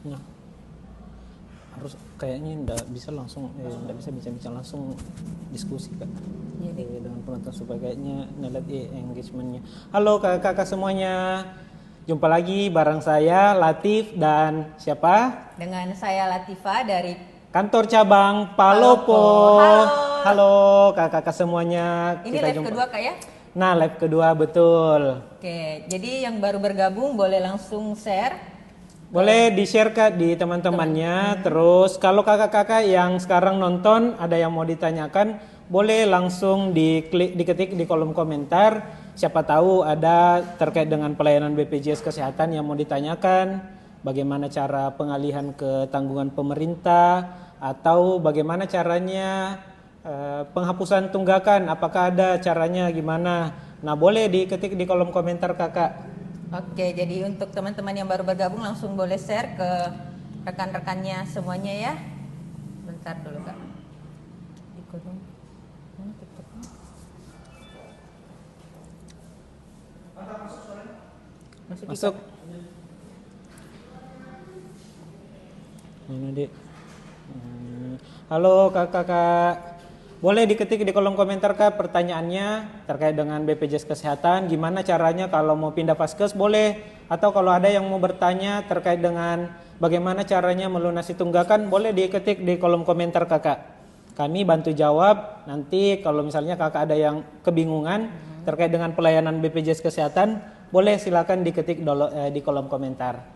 Nah, harus kayaknya nggak bisa langsung nggak bisa bincang-bincang langsung, diskusi Kak dengan penonton supaya kayaknya ngeliat engagementnya. Halo kakak-kakak semuanya, jumpa lagi bareng saya Latif dan siapa? Dengan saya Latifa dari Kantor Cabang Palopo. Halo kakak-kakak semuanya. Ini live kedua Kak ya? Nah, live kedua betul. Oke, jadi yang baru bergabung boleh langsung share. Boleh di-share Kak di teman-temannya. Terus kalau kakak-kakak yang sekarang nonton ada yang mau ditanyakan, boleh langsung diketik di kolom komentar. Siapa tahu ada terkait dengan pelayanan BPJS Kesehatan yang mau ditanyakan, bagaimana cara pengalihan ke tanggungan pemerintah, atau bagaimana caranya penghapusan tunggakan, apakah ada caranya gimana. Nah, boleh diketik di kolom komentar Kakak. Oke, jadi untuk teman-teman yang baru bergabung langsung boleh share ke rekan-rekannya semuanya ya. Bentar dulu Kak. Dikodong. Mana TikToknya? Masuk. Mana Dek? Halo kakak-kakak. Boleh diketik di kolom komentar Kak pertanyaannya terkait dengan BPJS Kesehatan. Gimana caranya kalau mau pindah vaskes boleh. Atau kalau ada yang mau bertanya terkait dengan bagaimana caranya melunasi tunggakan, boleh diketik di kolom komentar kakak. Kami bantu jawab. Nanti kalau misalnya kakak ada yang kebingungan terkait dengan pelayanan BPJS Kesehatan, boleh silakan diketik di kolom komentar.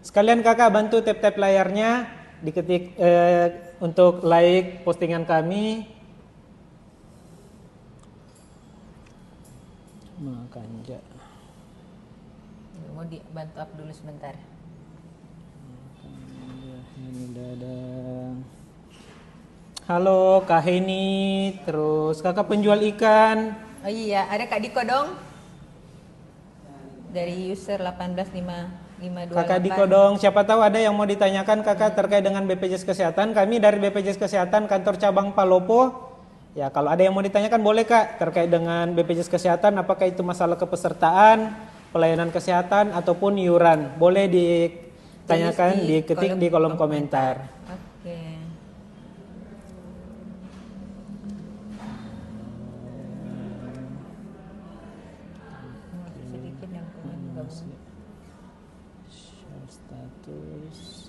Sekalian kakak bantu tap-tap layarnya, diketik untuk like postingan kami. Makanja. Mau dibantu up dulu sebentar. Halo Kak Heni, terus kakak penjual ikan. Oh iya, ada Kak Diko dong. Dari user 18552. Kakak Diko dong, siapa tahu ada yang mau ditanyakan kakak terkait dengan BPJS Kesehatan. Kami dari BPJS Kesehatan kantor cabang Palopo. Ya, kalau ada yang mau ditanyakan boleh Kak terkait dengan BPJS Kesehatan, apakah itu masalah kepesertaan, pelayanan kesehatan ataupun iuran. Boleh ditanyakan, diketik di kolom komentar. Oke. Sedikit yang pengen gabung. Share status.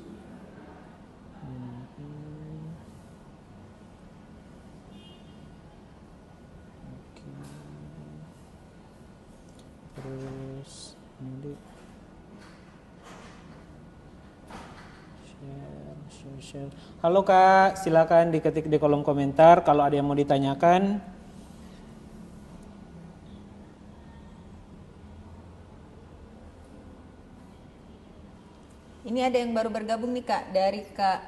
Terus ini share. Halo Kak, silakan diketik di kolom komentar kalau ada yang mau ditanyakan. Ini ada yang baru bergabung nih Kak, dari Kak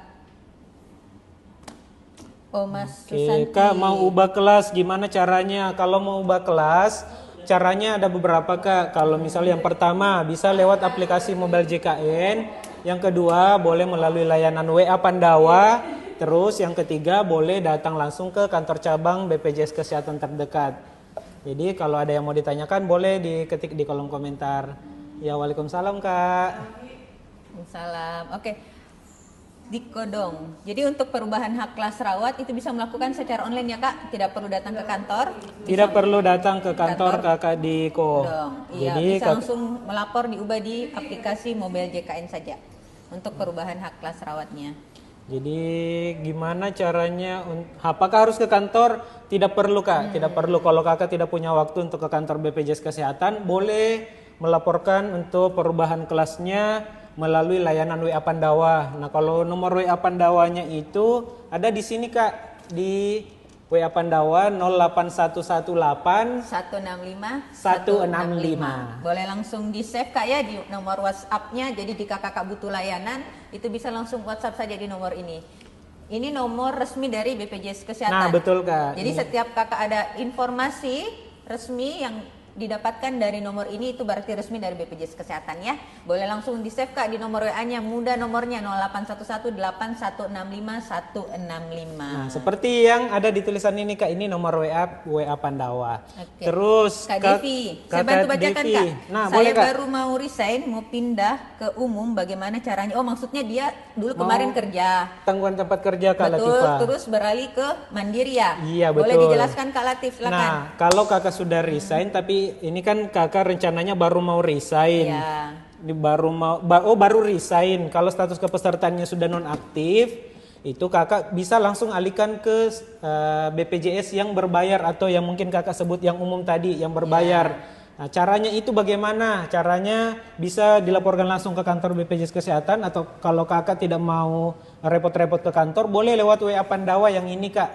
Mas Susanti. Kak mau ubah kelas, gimana caranya? Kalau mau ubah kelas, caranya ada beberapa Kak. Kalau misalnya yang pertama bisa lewat aplikasi mobile JKN, yang kedua boleh melalui layanan WA Pandawa, terus yang ketiga boleh datang langsung ke kantor cabang BPJS Kesehatan terdekat. Jadi kalau ada yang mau ditanyakan boleh diketik di kolom komentar. Ya, waalaikumsalam Kak. Salam. Oke. Diko dong. Jadi untuk perubahan hak kelas rawat itu bisa melakukan secara online ya Kak? Tidak perlu datang ke kantor? Tidak perlu datang ke kantor Kakak Diko. Iya, Jadi bisa langsung melapor diubah di aplikasi mobile JKN saja untuk perubahan hak kelas rawatnya. Jadi gimana caranya? Apakah harus ke kantor? Tidak perlu Kak. Tidak perlu. Kalau Kakak tidak punya waktu untuk ke kantor BPJS Kesehatan, boleh melaporkan untuk perubahan kelasnya melalui layanan WA Pandawa. Nah, kalau nomor WA Pandawanya itu ada di sini Kak, di WA Pandawa 08118 165. Boleh langsung di save Kak ya di nomor WhatsApp-nya. Jadi jika Kakak butuh layanan, itu bisa langsung WhatsApp saja di nomor ini. Ini nomor resmi dari BPJS Kesehatan. Nah, betul Kak. Jadi setiap Kakak ada informasi resmi yang didapatkan dari nomor ini itu berarti resmi dari BPJS Kesehatan ya. Boleh langsung di save Kak di nomor WA-nya, mudah nomornya 0811818165. Nah, seperti yang ada di tulisan ini Kak, ini nomor WA Pandawa. Oke. Terus Kak Devi, saya bantu bacakan Devi. Kak. Nah, Saya boleh Kak. baru mau resign, mau pindah ke umum, bagaimana caranya? Oh, maksudnya dia dulu kemarin kerja. Tanggungan tempat kerja Kak Betul, Latifah. terus beralih ke Mandiri ya. Iya, Boleh betul. dijelaskan Kak Latif, silakan. Nah, kalau Kakak sudah resign, tapi ini kan Kakak rencananya baru mau resign. Ya. Ini baru resign. Kalau status kepesertaannya sudah nonaktif, itu Kakak bisa langsung alihkan ke BPJS yang berbayar atau yang mungkin Kakak sebut yang umum tadi, yang berbayar. Nah, caranya itu bagaimana? Caranya bisa dilaporkan langsung ke kantor BPJS Kesehatan, atau kalau Kakak tidak mau repot-repot ke kantor, boleh lewat WA Pandawa yang ini Kak.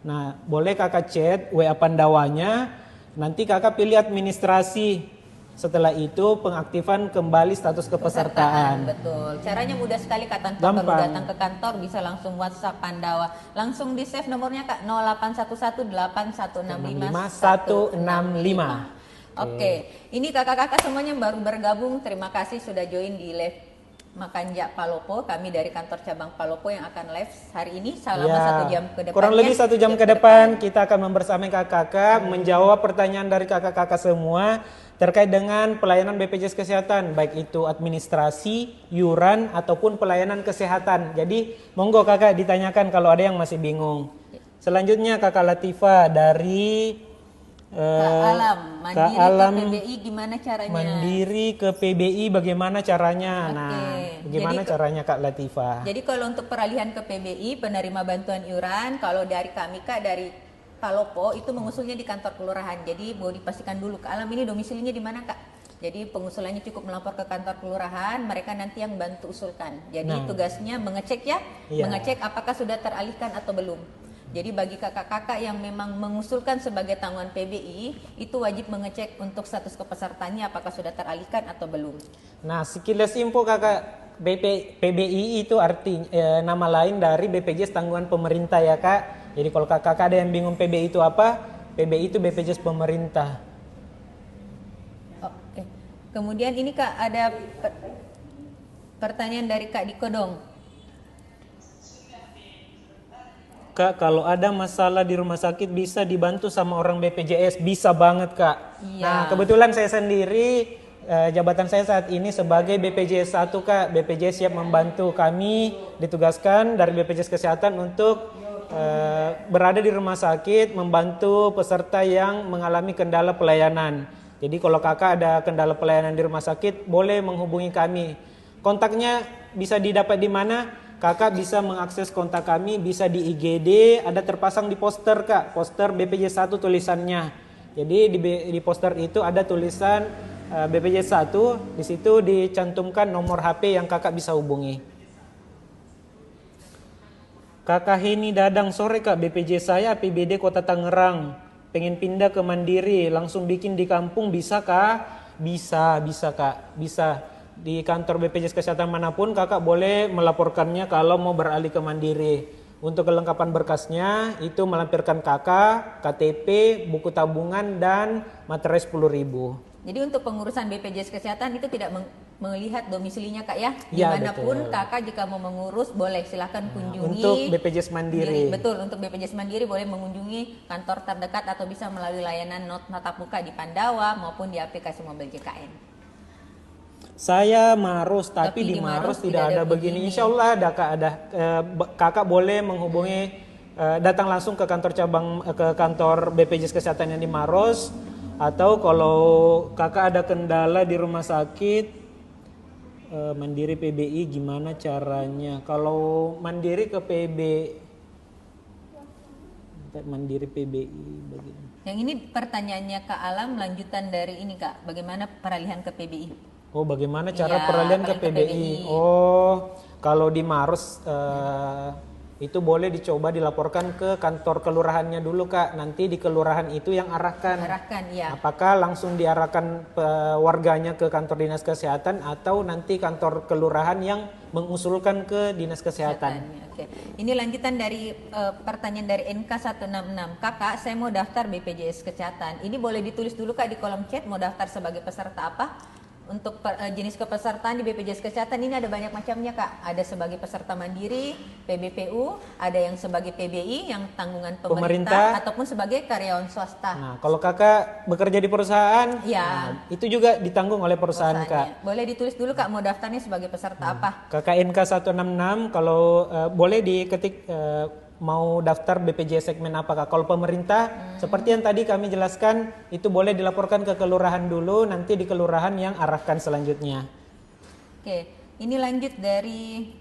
Nah, boleh Kakak chat WA Pandawanya, nanti Kakak pilih administrasi. Setelah itu pengaktifan kembali status kepesertaan. Betul. Caranya mudah sekali Kak, tanpa perlu datang ke kantor, bisa langsung WhatsApp Pandawa. Langsung di save nomornya Kak 0811818165. Oke, ini kakak-kakak semuanya baru bergabung. Terima kasih sudah join di live Makan Jak Palopo. Kami dari kantor cabang Palopo yang akan live hari ini selama 1 jam ke depan. Kurang lebih 1 jam ke depan kita akan membersamai kakak-kakak menjawab pertanyaan dari kakak-kakak semua terkait dengan pelayanan BPJS Kesehatan, baik itu administrasi, yuran ataupun pelayanan kesehatan. Jadi monggo kakak ditanyakan kalau ada yang masih bingung. Selanjutnya kakak Latifah dari Kak Alam, mandiri Alam, ke PBI gimana caranya? Mandiri ke PBI bagaimana caranya? Nah, bagaimana caranya Kak Latifah? Jadi kalau untuk peralihan ke PBI, penerima bantuan iuran, kalau dari kami Kak, dari Palopo itu mengusulnya di kantor kelurahan. Jadi mau dipastikan dulu Kak Alam ini domisilinya di mana Kak? Jadi pengusulannya cukup melapor ke kantor kelurahan, mereka nanti yang bantu usulkan. Jadi tugasnya mengecek ya, mengecek apakah sudah teralihkan atau belum. Jadi bagi kakak-kakak yang memang mengusulkan sebagai tanggungan PBI, itu wajib mengecek untuk status kepesertaannya apakah sudah teralihkan atau belum. Nah, sekilas info kakak, PBI itu nama lain dari BPJS tanggungan pemerintah ya Kak. Jadi kalau kakak ada yang bingung PBI itu apa, PBI itu BPJS pemerintah. Oke. Kemudian ini Kak ada pertanyaan dari Kak Diko dong. Kak, kalau ada masalah di rumah sakit bisa dibantu sama orang BPJS? Bisa banget Kak. Iya. Nah, kebetulan saya sendiri, jabatan saya saat ini sebagai BPJS 1 Kak. BPJS siap membantu kami, ditugaskan dari BPJS Kesehatan untuk berada di rumah sakit, membantu peserta yang mengalami kendala pelayanan. Jadi kalau kakak ada kendala pelayanan di rumah sakit, boleh menghubungi kami. Kontaknya bisa didapat di mana? Kakak bisa mengakses kontak kami, bisa di IGD, ada terpasang di poster Kak, poster BPJS 1 tulisannya. Jadi di poster itu ada tulisan BPJS 1, di situ dicantumkan nomor HP yang kakak bisa hubungi. Kakak Heni Dadang, sore Kak, BPJS saya APBD Kota Tangerang, pengen pindah ke Mandiri, langsung bikin di kampung bisa Kak? Bisa Kak, bisa. Di kantor BPJS Kesehatan manapun kakak boleh melaporkannya kalau mau beralih ke Mandiri. Untuk kelengkapan berkasnya itu melampirkan kakak, KTP, buku tabungan, dan materai 10.000. Jadi untuk pengurusan BPJS Kesehatan itu tidak melihat domisilinya Kak ya? Ya, dimanapun betul. kakak jika mau mengurus boleh silahkan kunjungi. Untuk BPJS Mandiri. Betul, untuk BPJS Mandiri boleh mengunjungi kantor terdekat atau bisa melalui layanan tatap muka di Pandawa maupun di aplikasi mobil JKN. Saya Maros, tapi di Maros tidak ada begini. Insya Allah ada Kak, kakak boleh menghubungi, datang langsung ke kantor cabang, ke kantor BPJS Kesehatan yang di Maros, atau kalau kakak ada kendala di rumah sakit, Mandiri PBI gimana caranya? Kalau Mandiri ke Mandiri PBI begini. Yang ini pertanyaannya Kak Alam lanjutan dari ini Kak, bagaimana peralihan ke PBI? Oh, bagaimana cara peralihan ke PBI? Oh, kalau di Maros itu boleh dicoba dilaporkan ke kantor kelurahannya dulu Kak. Nanti di kelurahan itu yang arahkan. Ya. Apakah langsung diarahkan warganya ke kantor dinas kesehatan atau nanti kantor kelurahan yang mengusulkan ke dinas kesehatan. Oke. Ini lanjutan dari pertanyaan dari NK166. Kakak, saya mau daftar BPJS Kesehatan. Ini boleh ditulis dulu Kak di kolom chat mau daftar sebagai peserta apa? Untuk jenis kepesertaan di BPJS Kesehatan ini ada banyak macamnya Kak. Ada sebagai peserta mandiri, PBPU, ada yang sebagai PBI yang tanggungan pemerintah ataupun sebagai karyawan swasta. Nah, kalau Kakak bekerja di perusahaan, ya, itu juga ditanggung oleh perusahaan Kak. Boleh ditulis dulu Kak mau daftarnya sebagai peserta apa? KKNK 166 kalau boleh diketik mau daftar BPJS segmen apa Kak? Kalau pemerintah seperti yang tadi kami jelaskan itu boleh dilaporkan ke kelurahan dulu, nanti di kelurahan yang arahkan selanjutnya. Oke, ini lanjut dari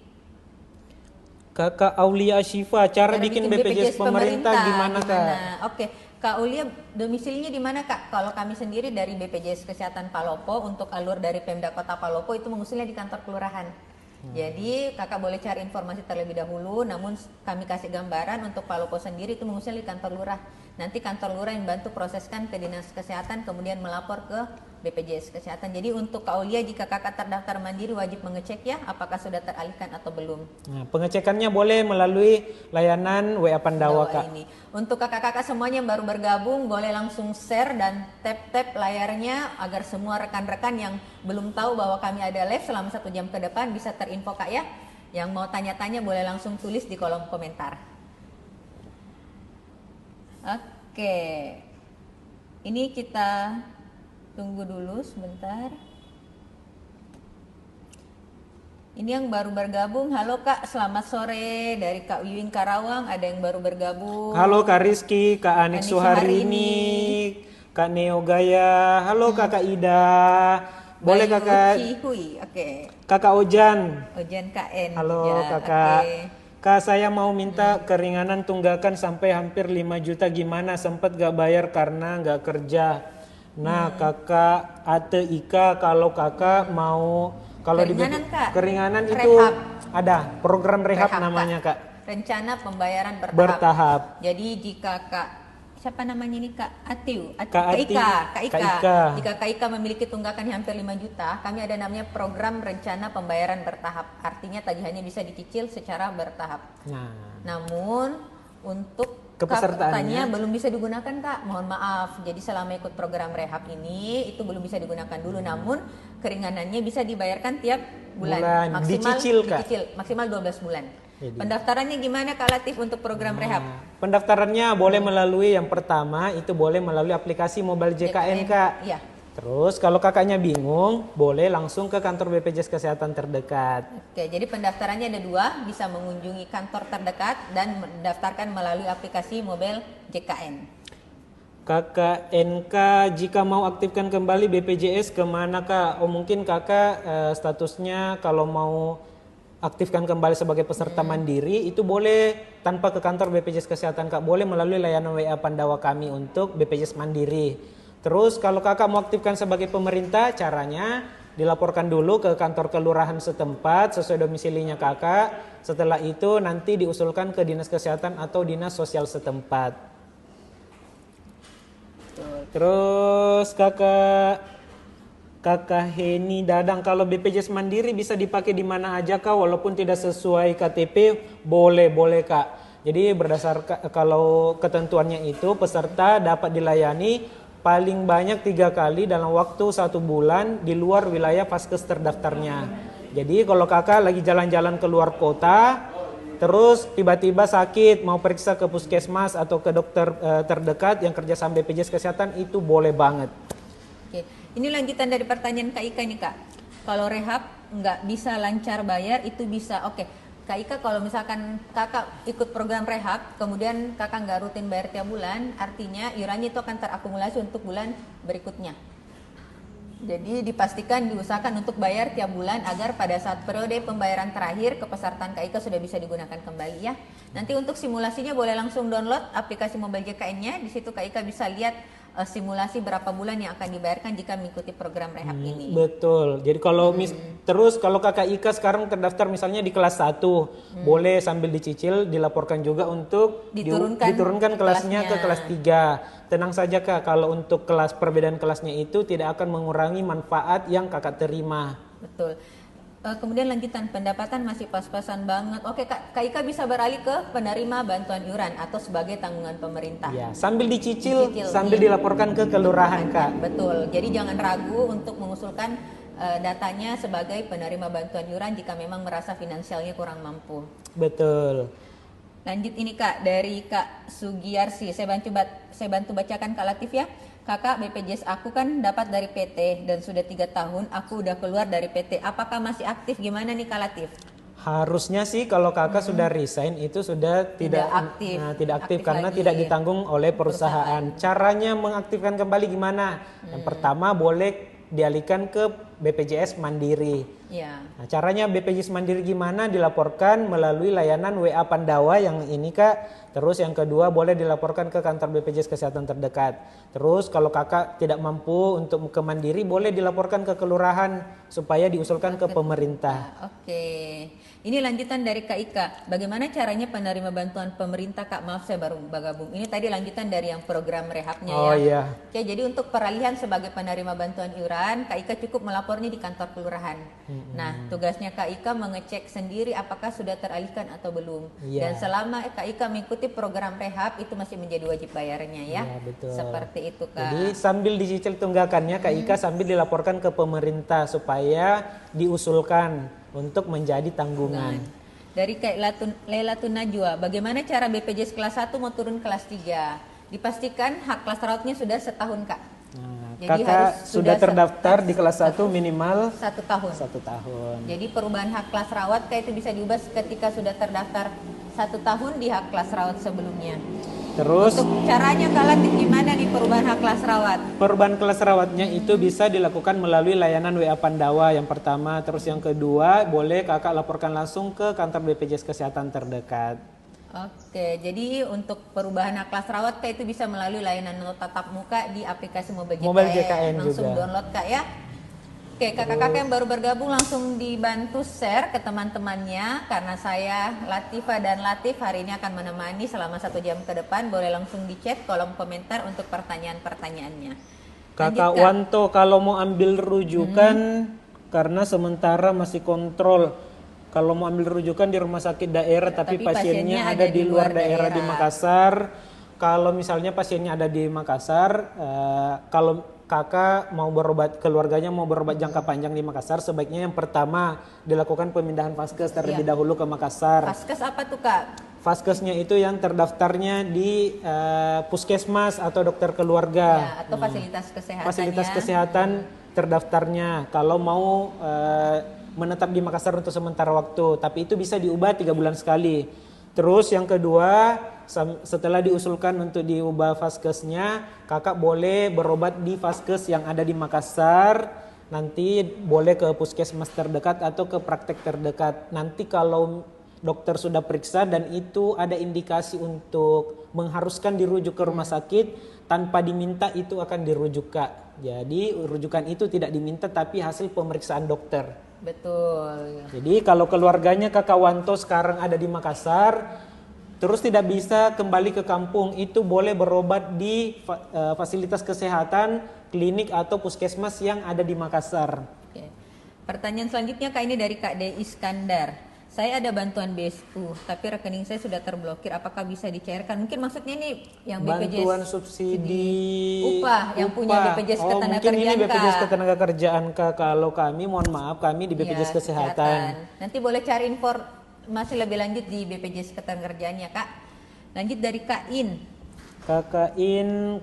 Kakak Aulia Syifa, cara bikin BPJS pemerintah gimana Kak? Oke, Kak Aulia domisilinya di mana Kak? Kalau kami sendiri dari BPJS Kesehatan Palopo untuk alur dari Pemda Kota Palopo itu mengusulnya di kantor kelurahan. Jadi kakak boleh cari informasi terlebih dahulu, namun kami kasih gambaran untuk Palopo sendiri itu mengusul di kantor lurah. Nanti kantor lurah yang bantu proseskan ke dinas kesehatan kemudian melapor ke BPJS Kesehatan. Jadi untuk Kak Aulia jika kakak terdaftar mandiri wajib mengecek ya apakah sudah teralihkan atau belum. Nah, pengecekannya boleh melalui layanan WA Pandawa Kak. Ini. Untuk kakak-kakak semuanya yang baru bergabung boleh langsung share dan tap layarnya agar semua rekan-rekan yang belum tahu bahwa kami ada live selama 1 jam ke depan bisa terinfo Kak ya. Yang mau tanya-tanya boleh langsung tulis di kolom komentar. Oke. Ini kita tunggu dulu sebentar. Ini yang baru bergabung. Halo Kak, selamat sore dari Kak Wiwin Karawang. Ada yang baru bergabung. Halo Kak Rizky, Kak Anik Suharini, Kak Neo Gaya. Halo Kakak Ida. Boleh Bayu Kakak Cihui. Oke. Kakak Ojan. Ojan KN. Halo ya, Kakak. Okay. Kak, saya mau minta keringanan tunggakan sampai hampir 5 juta. Gimana? Sempat gak bayar karena gak kerja. Nah, Kakak Ate Ika, kalau Kakak mau kalau keringanan, Kak. Keringanan Rehab. itu ada program rehab namanya Kak. Rencana pembayaran bertahap. Jadi jika Kak siapa namanya ini Kak Atiu, Kak Ika. Ika. Jika Kak Ika memiliki tunggakan hampir 5 juta, kami ada namanya program rencana pembayaran bertahap. Artinya tagihannya bisa dicicil secara bertahap. Nah. Namun untuk kepesertaannya belum bisa digunakan Kak, mohon maaf. Jadi selama ikut program rehab ini itu belum bisa digunakan dulu. Namun keringanannya bisa dibayarkan tiap bulan. Dicicil maksimal 12 bulan. Jadi. Pendaftarannya gimana Kak Latif untuk program rehab? Pendaftarannya boleh melalui yang pertama itu boleh melalui aplikasi Mobile JKN Kak. Iya. Terus kalau kakaknya bingung, boleh langsung ke kantor BPJS Kesehatan terdekat. Oke, jadi pendaftarannya ada 2, bisa mengunjungi kantor terdekat dan mendaftarkan melalui aplikasi Mobile JKN. Kakak NK, jika mau aktifkan kembali BPJS kemana Kak? Oh mungkin kakak statusnya kalau mau aktifkan kembali sebagai peserta mandiri itu boleh tanpa ke kantor BPJS Kesehatan Kak, boleh melalui layanan WA Pandawa kami untuk BPJS Mandiri. Terus kalau kakak mau aktifkan sebagai pemerintah, caranya dilaporkan dulu ke kantor kelurahan setempat sesuai domisilinya kakak. Setelah itu nanti diusulkan ke dinas kesehatan atau dinas sosial setempat. Terus kakak Heni Dadang, kalau BPJS Mandiri bisa dipakai di mana aja Kak, walaupun tidak sesuai KTP, boleh Kak. Jadi berdasarkan kalau ketentuannya itu peserta dapat dilayani paling banyak 3 kali dalam waktu 1 bulan di luar wilayah vaskes terdaftarnya. Jadi kalau kakak lagi jalan-jalan ke luar kota, terus tiba-tiba sakit mau periksa ke puskesmas atau ke dokter terdekat yang kerjasama BPJS Kesehatan itu boleh banget. Oke, ini lanjutan dari pertanyaan Kak Ika nih Kak. Kalau rehab nggak bisa lancar bayar itu bisa. Oke. Kak Ika, kalau misalkan kakak ikut program rehab, kemudian kakak nggak rutin bayar tiap bulan, artinya iurannya itu akan terakumulasi untuk bulan berikutnya. Jadi diusahakan untuk bayar tiap bulan agar pada saat periode pembayaran terakhir kepesertaan Kak Ika sudah bisa digunakan kembali ya. Nanti untuk simulasinya boleh langsung download aplikasi Mobile JKN-nya. Di situ Kak Ika bisa lihat simulasi berapa bulan yang akan dibayarkan jika mengikuti program rehab ini. Betul. Jadi kalau terus kalau kakak Ika sekarang terdaftar misalnya di kelas 1, boleh sambil dicicil dilaporkan juga untuk diturunkan kelasnya ke kelas 3. Tenang saja Kak, kalau untuk kelas perbedaan kelasnya itu tidak akan mengurangi manfaat yang kakak terima. Betul. Kemudian lanjutan pendapatan masih pas-pasan banget. Oke Kak Ika bisa beralih ke penerima bantuan iuran atau sebagai tanggungan pemerintah. Ya, sambil dicicil sambil dilaporkan ke kelurahan Kak. Betul. Jadi jangan ragu untuk mengusulkan datanya sebagai penerima bantuan iuran jika memang merasa finansialnya kurang mampu. Betul. Lanjut ini Kak dari Kak Sugiyarsi. Saya bantu bacakan Kak Latif ya. Kakak, BPJS aku kan dapat dari PT dan sudah 3 tahun aku udah keluar dari PT. Apakah masih aktif? Gimana nih Kak Latif? Harusnya sih kalau kakak sudah resign itu sudah tidak aktif karena tidak ditanggung oleh perusahaan. Caranya mengaktifkan kembali gimana? Yang pertama boleh dialihkan ke BPJS Mandiri. Ya. Nah, caranya BPJS Mandiri gimana? Dilaporkan melalui layanan WA Pandawa yang ini Kak. Terus yang kedua boleh dilaporkan ke kantor BPJS Kesehatan terdekat. Terus kalau kakak tidak mampu untuk ke Mandiri boleh dilaporkan ke kelurahan supaya diusulkan ke pemerintah. Oke. Ini lanjutan dari Kak Ika. Bagaimana caranya penerima bantuan pemerintah Kak? Maaf saya baru bergabung. Ini tadi lanjutan dari yang program rehabnya ya. Oh iya. Oke, jadi untuk peralihan sebagai penerima bantuan iuran, Kak Ika cukup melapornya di kantor kelurahan. Nah, tugasnya Kak Ika mengecek sendiri apakah sudah teralihkan atau belum. Dan selama Kak Ika mengikuti program rehab itu masih menjadi wajib bayarnya ya. Iya, betul. Seperti itu Kak. Jadi sambil dicicil tunggakannya Kak Ika sambil dilaporkan ke pemerintah supaya diusulkan untuk menjadi tanggungan. Dari Kak Lailatun Najwa, bagaimana cara BPJS kelas 1 mau turun kelas 3? Dipastikan hak kelas rawatnya sudah setahun Kak. Nah, Jadi kakak sudah terdaftar di kelas 1 minimal 1 tahun. 1 tahun. Jadi perubahan hak kelas rawat Kak itu bisa diubah ketika sudah terdaftar 1 tahun di hak kelas rawat sebelumnya. Terus untuk caranya Kak Latif gimana nih perubahan hak kelas rawat? Perubahan kelas rawatnya itu bisa dilakukan melalui layanan WA Pandawa yang pertama. Terus yang kedua boleh kakak laporkan langsung ke kantor BPJS Kesehatan terdekat. Oke, jadi untuk perubahan hak kelas rawat Kak itu bisa melalui layanan tatap muka di aplikasi Mobile JKN. Langsung juga. download Kak ya. Oke, kakak-kakak yang baru bergabung langsung dibantu share ke teman-temannya karena saya Latifa dan Latif hari ini akan menemani selama 1 jam ke depan. Boleh langsung di chat kolom komentar untuk pertanyaan-pertanyaannya. Kakak Wanto kalau mau ambil rujukan karena sementara masih kontrol. Kalau mau ambil rujukan di rumah sakit daerah tapi pasiennya ada di luar daerah di Makassar. Kalau misalnya pasiennya ada di Makassar, kalau kakak mau berobat, keluarganya mau berobat jangka panjang di Makassar, sebaiknya yang pertama dilakukan pemindahan vaskes terlebih dahulu ke Makassar. Vaskes apa tuh Kak? Vaskesnya itu yang terdaftarnya di puskesmas atau dokter keluarga. Ya, atau fasilitas kesehatan. Fasilitas kesehatan terdaftarnya. Kalau mau menetap di Makassar untuk sementara waktu, tapi itu bisa diubah 3 bulan sekali. Terus yang kedua, setelah diusulkan untuk diubah vaskesnya, kakak boleh berobat di vaskes yang ada di Makassar. Nanti boleh ke puskesmas terdekat atau ke praktek terdekat. Nanti kalau dokter sudah periksa dan itu ada indikasi untuk mengharuskan dirujuk ke rumah sakit, tanpa diminta itu akan dirujuk Kak. Jadi rujukan itu tidak diminta tapi hasil pemeriksaan dokter. Betul. Jadi kalau keluarganya Kakak Wanto sekarang ada di Makassar, terus tidak bisa kembali ke kampung, itu boleh berobat di fasilitas kesehatan, klinik atau puskesmas yang ada di Makassar. Oke. Pertanyaan selanjutnya Kak ini dari Kak D. Iskandar. Saya ada bantuan BSU, tapi rekening saya sudah terblokir. Apakah bisa dicairkan? Mungkin maksudnya ini yang BPJS bantuan subsidi upah yang punya BPJS Ketenagakerjaan. Mungkin ini BPJS Ketenagakerjaan Kak. Kalau kami mohon maaf kami di BPJS Kesehatan. Nanti boleh cari informasi lebih lanjut di BPJS Ketenagakerjaan ya Kak. Lanjut dari Kak In. Kakak In,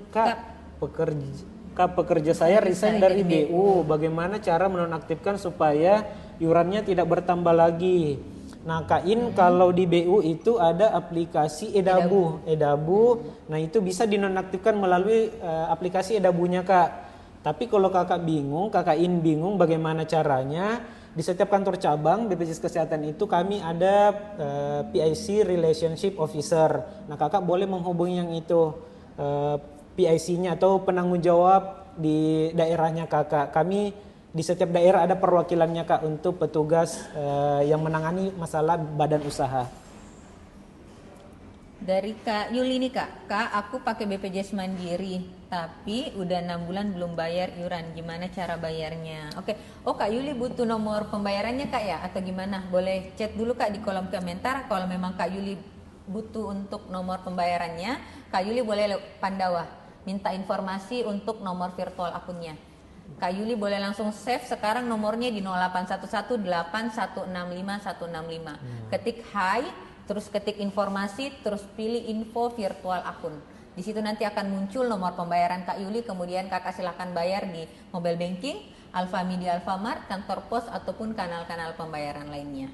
pekerja saya resign dari BU. Bagaimana cara menonaktifkan supaya iurannya tidak bertambah lagi? Nah Kak In, kalau di BU itu ada aplikasi Edabu. Nah itu bisa dinonaktifkan melalui aplikasi Edabunya Kak. Tapi kalau Kakak In bingung bagaimana caranya, di setiap kantor cabang BPJS Kesehatan itu kami ada PIC Relationship Officer. Nah Kakak boleh menghubungi yang itu. PIC-nya atau penanggung jawab di daerahnya kakak. Kami di setiap daerah ada perwakilannya kak untuk petugas yang menangani masalah badan usaha. Dari Kak Yuli nih Kak, aku pakai BPJS Mandiri, tapi udah 6 bulan belum bayar iuran, gimana cara bayarnya? Oke, oh Kak Yuli butuh nomor pembayarannya Kak ya, atau gimana? Boleh chat dulu Kak di kolom komentar, kalau memang Kak Yuli butuh untuk nomor pembayarannya, Kak Yuli boleh Pandawa, minta informasi untuk nomor virtual akunnya. Kak Yuli boleh langsung save sekarang nomornya di 08118165 165. Ketik hi, terus ketik informasi, terus pilih info virtual akun. Di situ nanti akan muncul nomor pembayaran Kak Yuli, kemudian kakak silahkan bayar di mobile banking, Alfamidi, Alfamart, kantor pos, ataupun kanal-kanal pembayaran lainnya.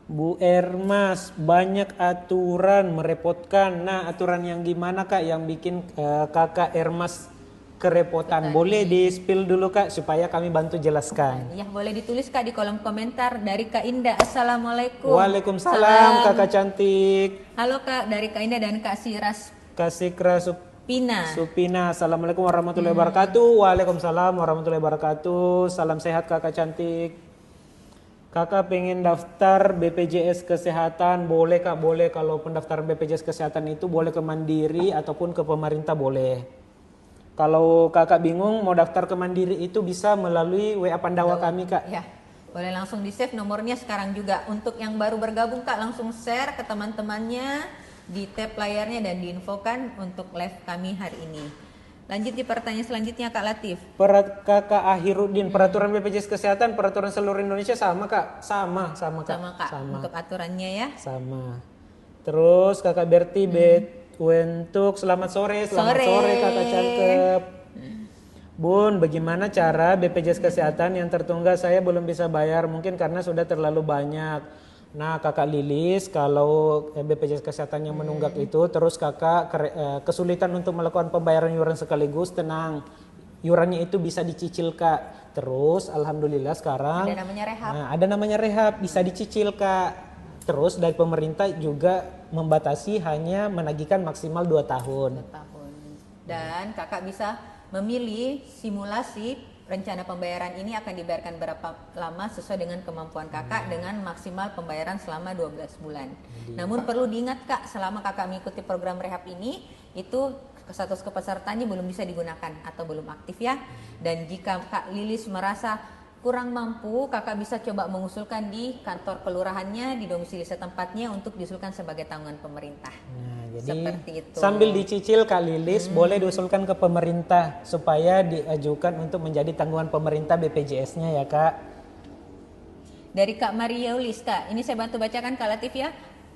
Bu Ermas, banyak aturan merepotkan. Nah, aturan yang gimana kak yang bikin kakak Ermas kerepotan? Boleh di-spill dulu kak supaya kami bantu jelaskan. Ya, boleh ditulis Kak di kolom komentar. Dari Kak Indah, Assalamualaikum. Waalaikumsalam kakak cantik. Halo Kak, dari Kak Indah dan Kak Siras Kasikra Pina. Supina. Assalamualaikum warahmatullahi wabarakatuh. Waalaikumsalam warahmatullahi wabarakatuh. Salam sehat kakak cantik. Kakak pengen daftar BPJS Kesehatan, boleh kak? Boleh. Kalau pendaftaran BPJS Kesehatan itu boleh ke Mandiri ataupun ke pemerintah boleh. Kalau kakak bingung mau daftar ke Mandiri itu bisa melalui WA Pandawa kami kak. Ya, boleh langsung di save nomornya sekarang juga. Untuk yang baru bergabung Kak, langsung share ke teman-temannya, di tab layarnya dan diinfokan untuk live kami hari ini. Lanjut di pertanyaan selanjutnya Kak Latif. Kakak Ahiruddin, peraturan BPJS Kesehatan, peraturan seluruh Indonesia sama kak? Sama kak. Sama Kak, untuk aturannya ya. Sama. Terus kakak Berti untuk selamat sore kakak cakep. Bun, bagaimana cara BPJS Kesehatan yang tertunggak saya belum bisa bayar, mungkin karena sudah terlalu banyak. Nah kakak Lilis, kalau BPJS Kesehatan yang menunggak itu terus kakak kesulitan untuk melakukan pembayaran iuran sekaligus, tenang, iurannya itu bisa dicicil kak. Terus alhamdulillah sekarang ada namanya rehab. Nah, ada namanya rehab, bisa dicicil kak. Terus dari pemerintah juga membatasi hanya menagihkan maksimal 2 tahun. 2 tahun. Dan kakak bisa memilih simulasi rencana pembayaran ini akan dibayarkan berapa lama sesuai dengan kemampuan kakak dengan maksimal pembayaran selama 12 bulan. Namun perlu diingat kak, selama kakak mengikuti program rehab ini, itu status kepesertaannya belum bisa digunakan atau belum aktif ya. Dan jika Kak Lilis merasa kurang mampu, kakak bisa coba mengusulkan di kantor kelurahannya di domisili setempatnya untuk diusulkan sebagai tanggungan pemerintah. Nah, jadi seperti itu. Sambil dicicil Kak Lilis boleh diusulkan ke pemerintah supaya diajukan untuk menjadi tanggungan pemerintah BPJS-nya ya Kak. Dari Kak Maria Ulis Kak, ini saya bantu bacakan Kak Latif ya.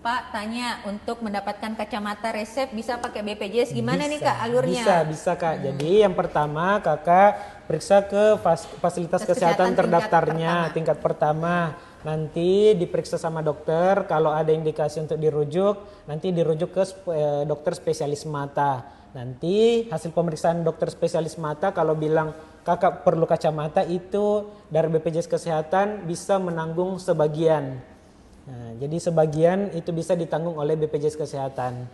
Pak tanya untuk mendapatkan kacamata resep bisa pakai BPJS gimana nih Kak alurnya? Bisa Kak. Jadi yang pertama kakak periksa ke fasilitas kesehatan terdaftarnya tingkat pertama. Nanti diperiksa sama dokter, kalau ada indikasi untuk dirujuk, nanti dirujuk ke dokter spesialis mata. Nanti hasil pemeriksaan dokter spesialis mata kalau bilang kakak perlu kacamata itu dari BPJS Kesehatan bisa menanggung sebagian. Nah, jadi sebagian itu bisa ditanggung oleh BPJS Kesehatan.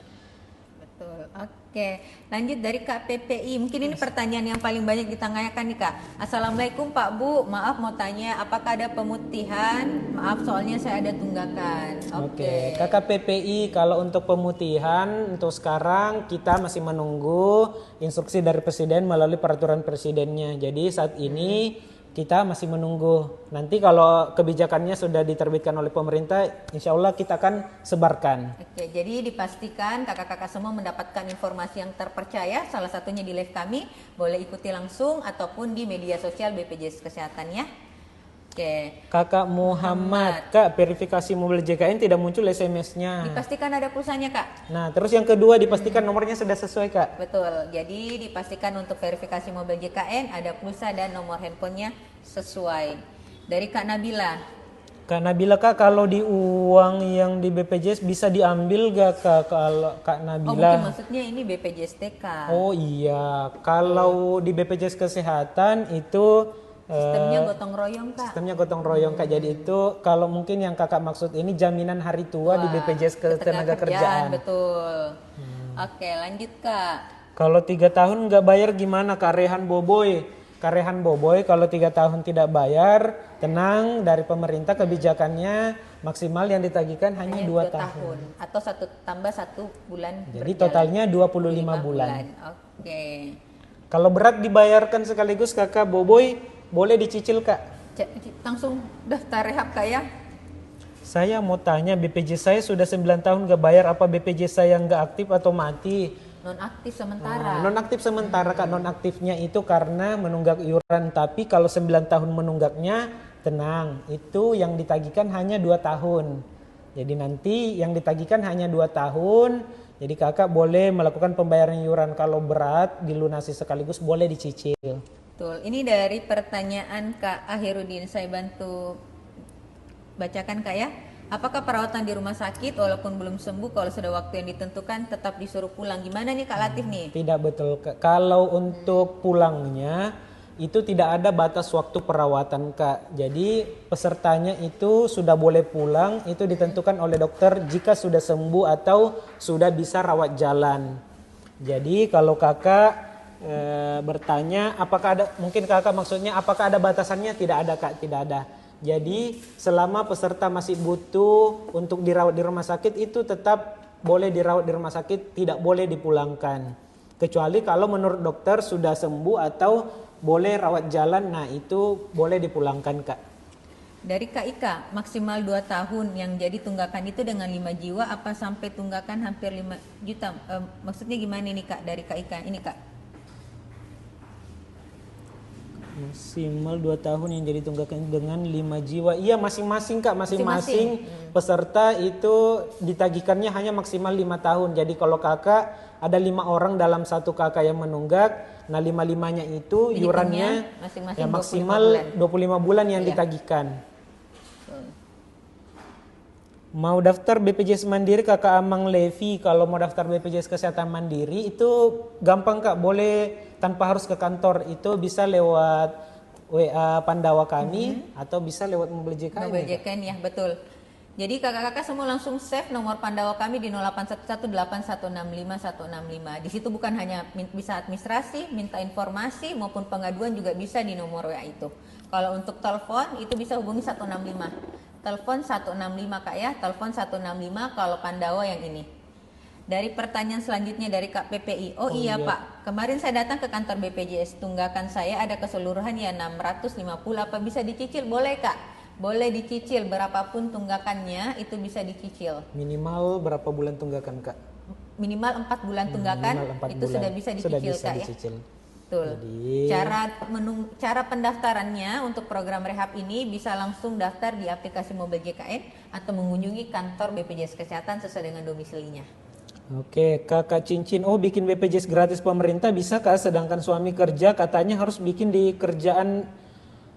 Betul. Oke, lanjut dari Kak PPI. Mungkin ini pertanyaan yang paling banyak ditanyakan nih Kak. Assalamualaikum Pak Bu, maaf mau tanya apakah ada pemutihan? Maaf soalnya saya ada tunggakan. Oke, Kakak PPI kalau untuk pemutihan untuk sekarang kita masih menunggu instruksi dari Presiden melalui peraturan Presidennya. Jadi saat ini kita masih menunggu. Nanti kalau kebijakannya sudah diterbitkan oleh pemerintah, insya Allah kita akan sebarkan. Oke, jadi dipastikan kakak-kakak semua mendapatkan informasi yang terpercaya. Salah satunya di live kami, boleh ikuti langsung ataupun di media sosial BPJS Kesehatan ya. Oke. Kakak Muhammad, Kak verifikasi mobil JKN tidak muncul SMS-nya. Dipastikan ada pulsanya Kak. Nah, terus yang kedua dipastikan nomornya sudah sesuai Kak. Betul, jadi dipastikan untuk verifikasi mobil JKN ada pulsa dan nomor handphonenya sesuai. Dari Kak Nabila. Kak Nabila Kak, kalau di uang yang di BPJS bisa diambil gak Kak kalau Kak Nabila? Oh mungkin maksudnya ini BPJS TK. Oh iya, kalau di BPJS Kesehatan itu sistemnya gotong royong Kak. Sistemnya gotong royong Kak. Jadi itu kalau mungkin yang kakak maksud ini jaminan hari tua di BPJS Ketenagakerjaan. Betul. Oke, lanjut Kak. Kalau 3 tahun nggak bayar gimana Kak Rehan Boboy? Kak Rehan Boboy kalau 3 tahun tidak bayar, tenang, dari pemerintah kebijakannya maksimal yang ditagihkan hanya 2 tahun. Atau tambah 1 bulan. Jadi berjalan. totalnya 25 bulan. Oke. Kalau berat dibayarkan sekaligus Kakak Boboy, boleh dicicil Kak? Langsung daftar rehab Kak ya? Saya mau tanya, BPJS saya sudah 9 tahun nggak bayar, apa BPJS saya nggak aktif atau mati? Nonaktif sementara. Nonaktif sementara Kak, nonaktifnya itu karena menunggak iuran. Tapi kalau 9 tahun menunggaknya, tenang, itu yang ditagihkan hanya 2 tahun. Jadi nanti yang ditagihkan hanya 2 tahun, jadi kakak boleh melakukan pembayaran iuran. Kalau berat dilunasi sekaligus boleh dicicil. Betul, ini dari pertanyaan Kak Ahirudin, saya bantu bacakan Kak ya. Apakah perawatan di rumah sakit walaupun belum sembuh kalau sudah waktu yang ditentukan tetap disuruh pulang? Gimana nih Kak Latif nih? Tidak betul Kak. Kalau untuk pulangnya itu tidak ada batas waktu perawatan Kak. Jadi pesertanya itu sudah boleh pulang, itu ditentukan oleh dokter jika sudah sembuh atau sudah bisa rawat jalan. Jadi kalau kakak bertanya apakah ada, mungkin kakak maksudnya apakah ada batasannya? Tidak ada Kak, tidak ada. Jadi selama peserta masih butuh untuk dirawat di rumah sakit itu tetap boleh dirawat di rumah sakit, tidak boleh dipulangkan. Kecuali kalau menurut dokter sudah sembuh atau boleh rawat jalan, nah itu boleh dipulangkan Kak. Dari Kak Ika, maksimal 2 tahun yang jadi tunggakan itu dengan 5 jiwa apa sampai tunggakan hampir 5 juta? Maksudnya gimana ini Kak dari Kak Ika? Ini Kak. Maksimal 2 tahun yang jadi tunggakan dengan 5 jiwa. Iya masing-masing Kak, masing-masing peserta itu ditagihkannya hanya maksimal 5 tahun. Jadi kalau kakak ada 5 orang dalam satu kakak yang menunggak, nah 5-5-nya itu iurannya ya maksimal 25 bulan yang ditagihkan. Mau daftar BPJS Mandiri Kakak Amang Levi, kalau mau daftar BPJS Kesehatan Mandiri itu gampang Kak, boleh tanpa harus ke kantor, itu bisa lewat WA Pandawa kami atau bisa lewat Mobil JKN. Mobil JKN ya, betul. Jadi kakak-kakak semua langsung save nomor Pandawa kami di 08118165 Di situ bukan hanya bisa administrasi, minta informasi maupun pengaduan juga bisa di nomor WA itu. Kalau untuk telepon itu bisa hubungi 165. Telepon 165 Kak ya, telepon 165 kalau Pandawa yang ini. Dari pertanyaan selanjutnya dari Kak PPI. Oh iya Pak, kemarin saya datang ke kantor BPJS, tunggakan saya ada keseluruhan ya 650, apa bisa dicicil? Boleh Kak, boleh dicicil, berapapun tunggakannya itu bisa dicicil. Minimal berapa bulan tunggakan Kak? Minimal 4 bulan tunggakan, itu bulan. Sudah bisa dicicil Kak dicicil. Ya. Betul. Jadi, cara pendaftarannya untuk program rehab ini bisa langsung daftar di aplikasi Mobil JKN atau mengunjungi kantor BPJS Kesehatan sesuai dengan domisilinya. Oke, Kakak Cincin, oh bikin BPJS gratis pemerintah bisa Kak, sedangkan suami kerja katanya harus bikin di kerjaan.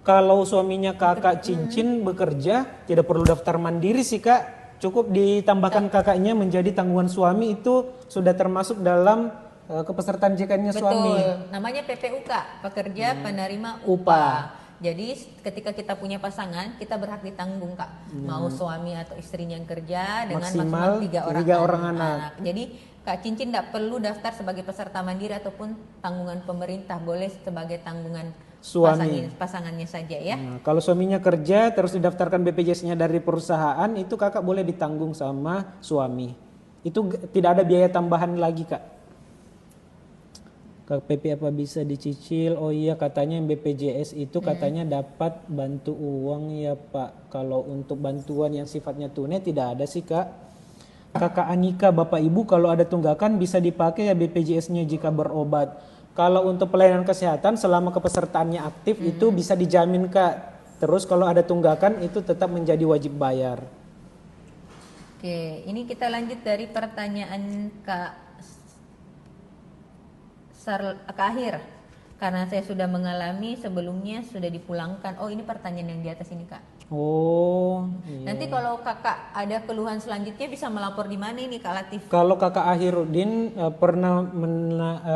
Kalau suaminya Kakak Cincin bekerja tidak perlu daftar mandiri sih Kak, cukup ditambahkan kakaknya menjadi tanggungan suami, itu sudah termasuk dalam kepesertaan JKN-nya suami. Betul, namanya PPU Kak, pekerja penerima upah. Jadi ketika kita punya pasangan, kita berhak ditanggung Kak. Mau suami atau istrinya yang kerja dengan maksimal 3 orang anak. Jadi Kak Cincin tidak perlu daftar sebagai peserta mandiri ataupun tanggungan pemerintah, boleh sebagai tanggungan suami pasangannya saja ya. Nah, kalau suaminya kerja terus didaftarkan BPJS-nya dari perusahaan, itu kakak boleh ditanggung sama suami. Itu tidak ada biaya tambahan lagi Kak. Kak PP apa bisa dicicil? Oh iya, katanya yang BPJS itu katanya dapat bantu uang ya Pak. Kalau untuk bantuan yang sifatnya tunai tidak ada sih Kak. Kakak Anika, Bapak Ibu kalau ada tunggakan bisa dipakai ya BPJS-nya jika berobat. Kalau untuk pelayanan kesehatan selama kepesertaannya aktif itu bisa dijamin Kak. Terus kalau ada tunggakan itu tetap menjadi wajib bayar. Oke, ini kita lanjut dari pertanyaan Kak Akhir, karena saya sudah mengalami sebelumnya sudah dipulangkan. Oh ini pertanyaan yang di atas ini Kak. Oh iya. Nanti kalau kakak ada keluhan selanjutnya bisa melapor di mana ini Kak Latif? Kalau Kakak Ahirudin pernah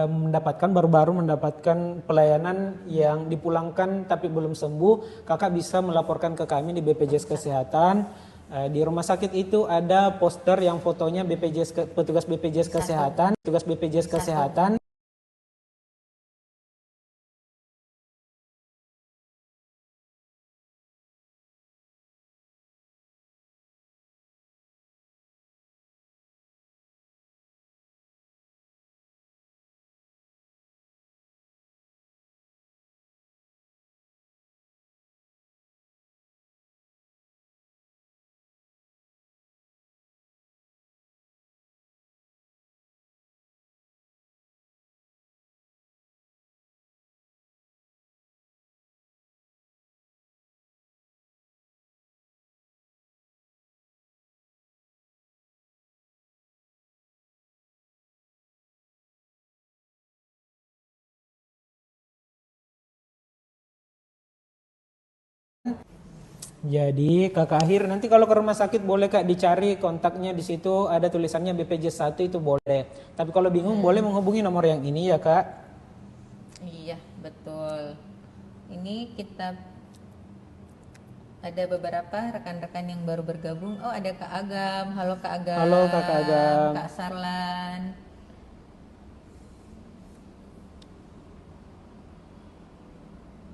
mendapatkan baru-baru mendapatkan pelayanan yang dipulangkan tapi belum sembuh, kakak bisa melaporkan ke kami di BPJS Kesehatan. Di rumah sakit itu ada poster yang fotonya petugas BPJS Kesehatan, petugas BPJS Kesehatan. Jadi kakak Akhir nanti kalau ke rumah sakit boleh kak dicari kontaknya di situ ada tulisannya BPJS 1 itu boleh. Tapi kalau bingung boleh menghubungi nomor yang ini ya kak. Iya, betul. Ini kita ada beberapa rekan-rekan yang baru bergabung. Oh, ada Kak Agam. Halo Kak Agam. Halo Kakak Agam. Kak Sarlan.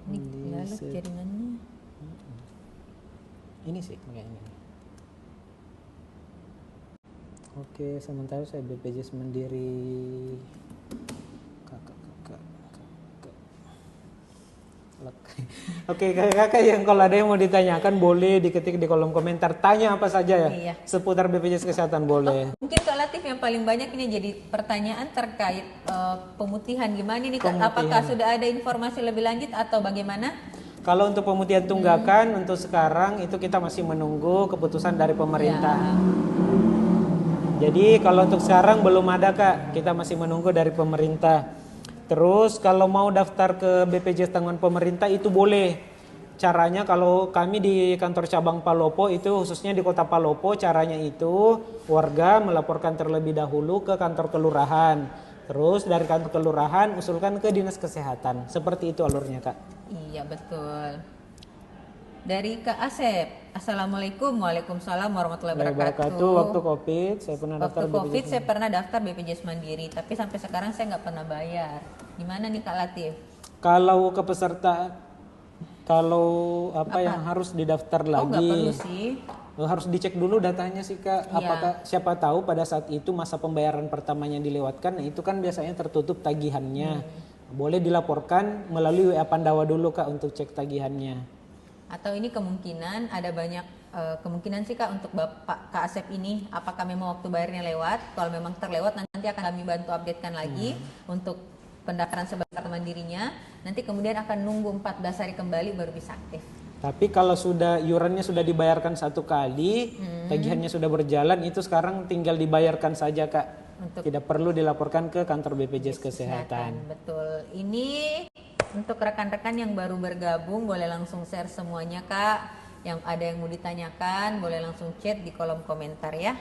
Ini lalu jaringannya. Ini sih kayaknya. Oke, sementara saya BPJS Mandiri. Kakak. Oke, kakak yang kalau ada yang mau ditanyakan boleh diketik di kolom komentar. Tanya apa saja ya. Iya. Seputar BPJS Kesehatan boleh. Mungkin Kak Latif yang paling banyak ini jadi pertanyaan terkait pemutihan gimana nih Kak? Apakah sudah ada informasi lebih lanjut atau bagaimana? Kalau untuk pemutihan tunggakan untuk sekarang itu kita masih menunggu keputusan dari pemerintah. Ya. Jadi kalau untuk sekarang belum ada kak, kita masih menunggu dari pemerintah. Terus kalau mau daftar ke BPJS tanggungan pemerintah itu boleh. Caranya kalau kami di kantor cabang Palopo itu khususnya di kota Palopo caranya itu warga melaporkan terlebih dahulu ke kantor kelurahan. Terus dari kantor kelurahan usulkan ke dinas kesehatan. Seperti itu alurnya kak. Iya betul. Dari Kak Asep, Assalamualaikum, Waalaikumsalam warahmatullahi wabarakatuh. Waktu COVID saya pernah daftar Waktu COVID saya pernah daftar BPJS Mandiri, tapi sampai sekarang saya nggak pernah bayar. Gimana nih Kak Latif? Kalau ke peserta, kalau apa yang harus didaftar lagi? Oh nggak perlu sih. Harus dicek dulu datanya sih kak. Iya. Apakah siapa tahu pada saat itu masa pembayaran pertamanya dilewatkan, nah itu kan biasanya tertutup tagihannya. Boleh dilaporkan melalui WA Pandawa dulu kak untuk cek tagihannya. Atau ini kemungkinan ada banyak kemungkinan sih kak untuk Bapak Kak Asep ini apakah memang waktu bayarnya lewat. Kalau memang terlewat nanti akan kami bantu updatekan lagi untuk pendaftaran sebagai kartu mandirinya. Nanti kemudian akan nunggu 14 hari kembali baru bisa aktif. Tapi kalau sudah iurannya sudah dibayarkan satu kali, tagihannya sudah berjalan, itu sekarang tinggal dibayarkan saja kak. Tidak perlu dilaporkan ke kantor BPJS Kesehatan. Betul. Ini untuk rekan-rekan yang baru bergabung boleh langsung share semuanya kak. Yang ada yang mau ditanyakan boleh langsung chat di kolom komentar ya.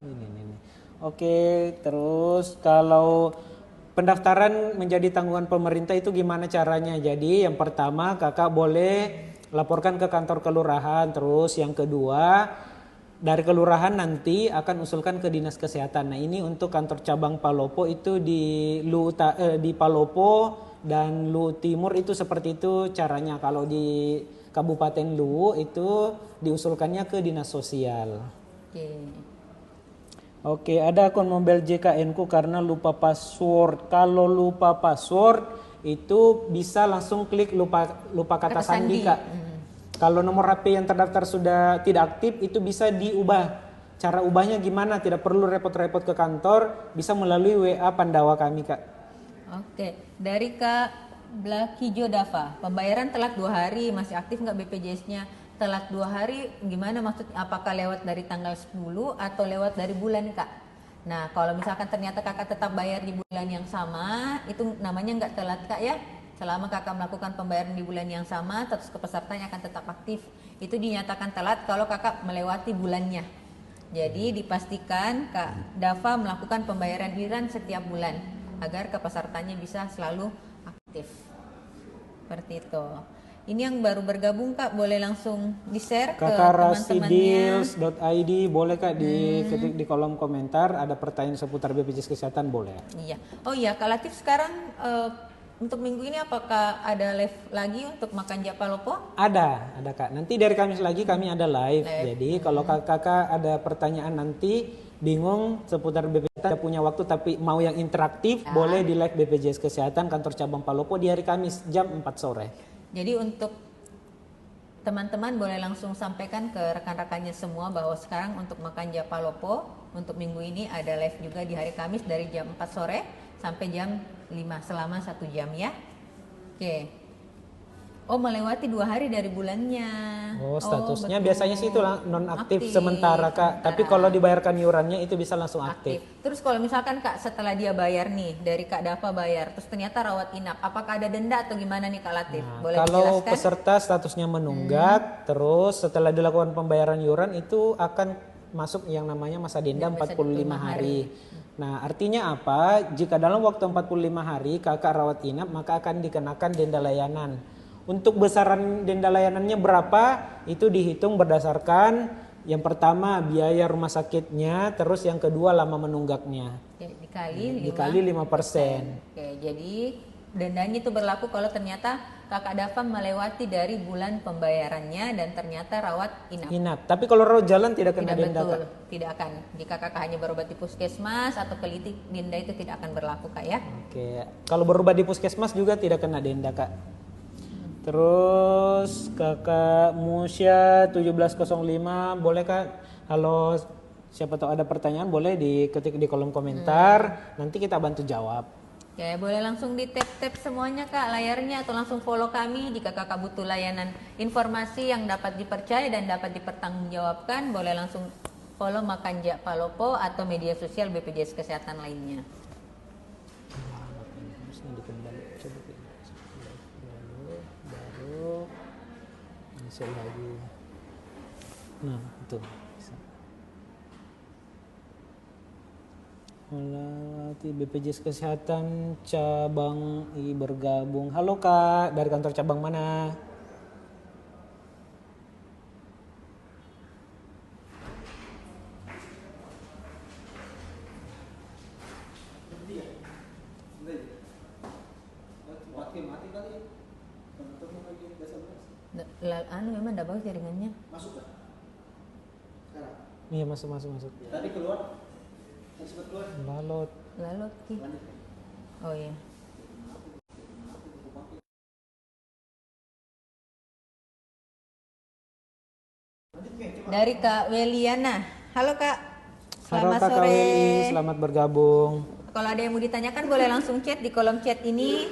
Ini. Oke, terus kalau pendaftaran menjadi tanggungan pemerintah itu gimana caranya? Jadi yang pertama kakak boleh laporkan ke kantor kelurahan. Terus yang kedua dari kelurahan nanti akan usulkan ke dinas kesehatan. Nah ini untuk kantor cabang Palopo itu di Palopo dan Luwu Timur itu seperti itu caranya. Kalau di Kabupaten Luwu itu diusulkannya ke dinas sosial. Oke, ada akun mobil JKN ku karena lupa password. Kalau lupa password itu bisa langsung klik lupa kata sandi kak. Kalau nomor HP yang terdaftar sudah tidak aktif itu bisa diubah. Cara ubahnya gimana? Tidak perlu repot-repot ke kantor, bisa melalui WA Pandawa kami kak. Oke, dari Kak Blakijo Dava, pembayaran telat 2 hari masih aktif nggak BPJS-nya? Telat 2 hari gimana maksudnya? Apakah lewat dari tanggal 10 atau lewat dari bulan kak? Nah kalau misalkan ternyata kakak tetap bayar di bulan yang sama, itu namanya nggak telat kak ya. Selama kakak melakukan pembayaran di bulan yang sama, status kepesertaan akan tetap aktif. Itu dinyatakan telat kalau kakak melewati bulannya. Jadi dipastikan Kak Dava melakukan pembayaran iuran setiap bulan agar kepesertanya bisa selalu aktif. Seperti itu. Ini yang baru bergabung Kak, boleh langsung di-share ke teman-temannya. kakarasideals.id, boleh Kak diketik di kolom komentar, ada pertanyaan seputar BPJS Kesehatan boleh. Iya. Oh iya, Kak Latif sekarang untuk minggu ini apakah ada live lagi untuk makan Japalopo? Ada Kak. Nanti dari Kamis lagi kami ada live. Jadi kalau kakak ada pertanyaan nanti bingung seputar BPJS, tidak punya waktu tapi mau yang interaktif, boleh di live BPJS Kesehatan kantor cabang Palopo di hari Kamis jam 4 sore. Jadi untuk teman-teman boleh langsung sampaikan ke rekan-rekannya semua bahwa sekarang untuk makan Japalopo untuk minggu ini ada live juga di hari Kamis dari jam 4 sore sampai jam 5 selama 1 jam ya. Oke. Oh, melewati 2 hari dari bulannya. Oh, statusnya betul. biasanya sih itu non-aktif Aktif, sementara Kak. Tapi kalau dibayarkan iurannya itu bisa langsung aktif. Terus kalau misalkan Kak setelah dia bayar nih, dari Kak Dava bayar, terus ternyata rawat inap, apakah ada denda atau gimana nih Kak Latif? Boleh Kalau dijelaskan? peserta statusnya menunggak, terus setelah dilakukan pembayaran iuran itu akan masuk yang namanya masa denda 45 hari. Nah, artinya apa? Jika dalam waktu 45 hari kakak rawat inap, maka akan dikenakan denda layanan. Untuk besaran denda layanannya berapa? Itu dihitung berdasarkan yang pertama biaya rumah sakitnya, terus yang kedua lama menunggaknya. Dikali 5%. Oke, jadi dendanya itu berlaku kalau ternyata Kakak Dava melewati dari bulan pembayarannya dan ternyata rawat inap. Tapi kalau rawat jalan tidak kena Tidak denda, betul, Kak? tidak akan. Jika Kakak hanya berobat di puskesmas atau klinik, denda itu tidak akan berlaku Kak ya. Oke, kalau berobat di puskesmas juga tidak kena denda Kak. Terus Kakak Musya 1705 boleh Kak, kalau siapa tahu ada pertanyaan boleh diketik di kolom komentar, nanti kita bantu jawab. Ya, boleh langsung di tap semuanya Kak layarnya atau langsung follow kami jika Kakak butuh layanan informasi yang dapat dipercaya dan dapat dipertanggungjawabkan, boleh langsung follow Makan Japalopo atau media sosial BPJS Kesehatan lainnya. Lagi. Nah, itu bisa. Melewati BPJS Kesehatan cabang I bergabung. Halo Kak, dari kantor cabang mana? Memang enggak bagus jaringannya. Masuk kan? Sekarang? Iya, masuk. Tadi keluar? Sempat keluar? Lalu Ki. Oh iya. Dari Kak Weliana. Halo Kak. Selamat Halo Kak sore. Weli, selamat bergabung. Kalau ada yang mau ditanyakan boleh langsung chat di kolom chat ini.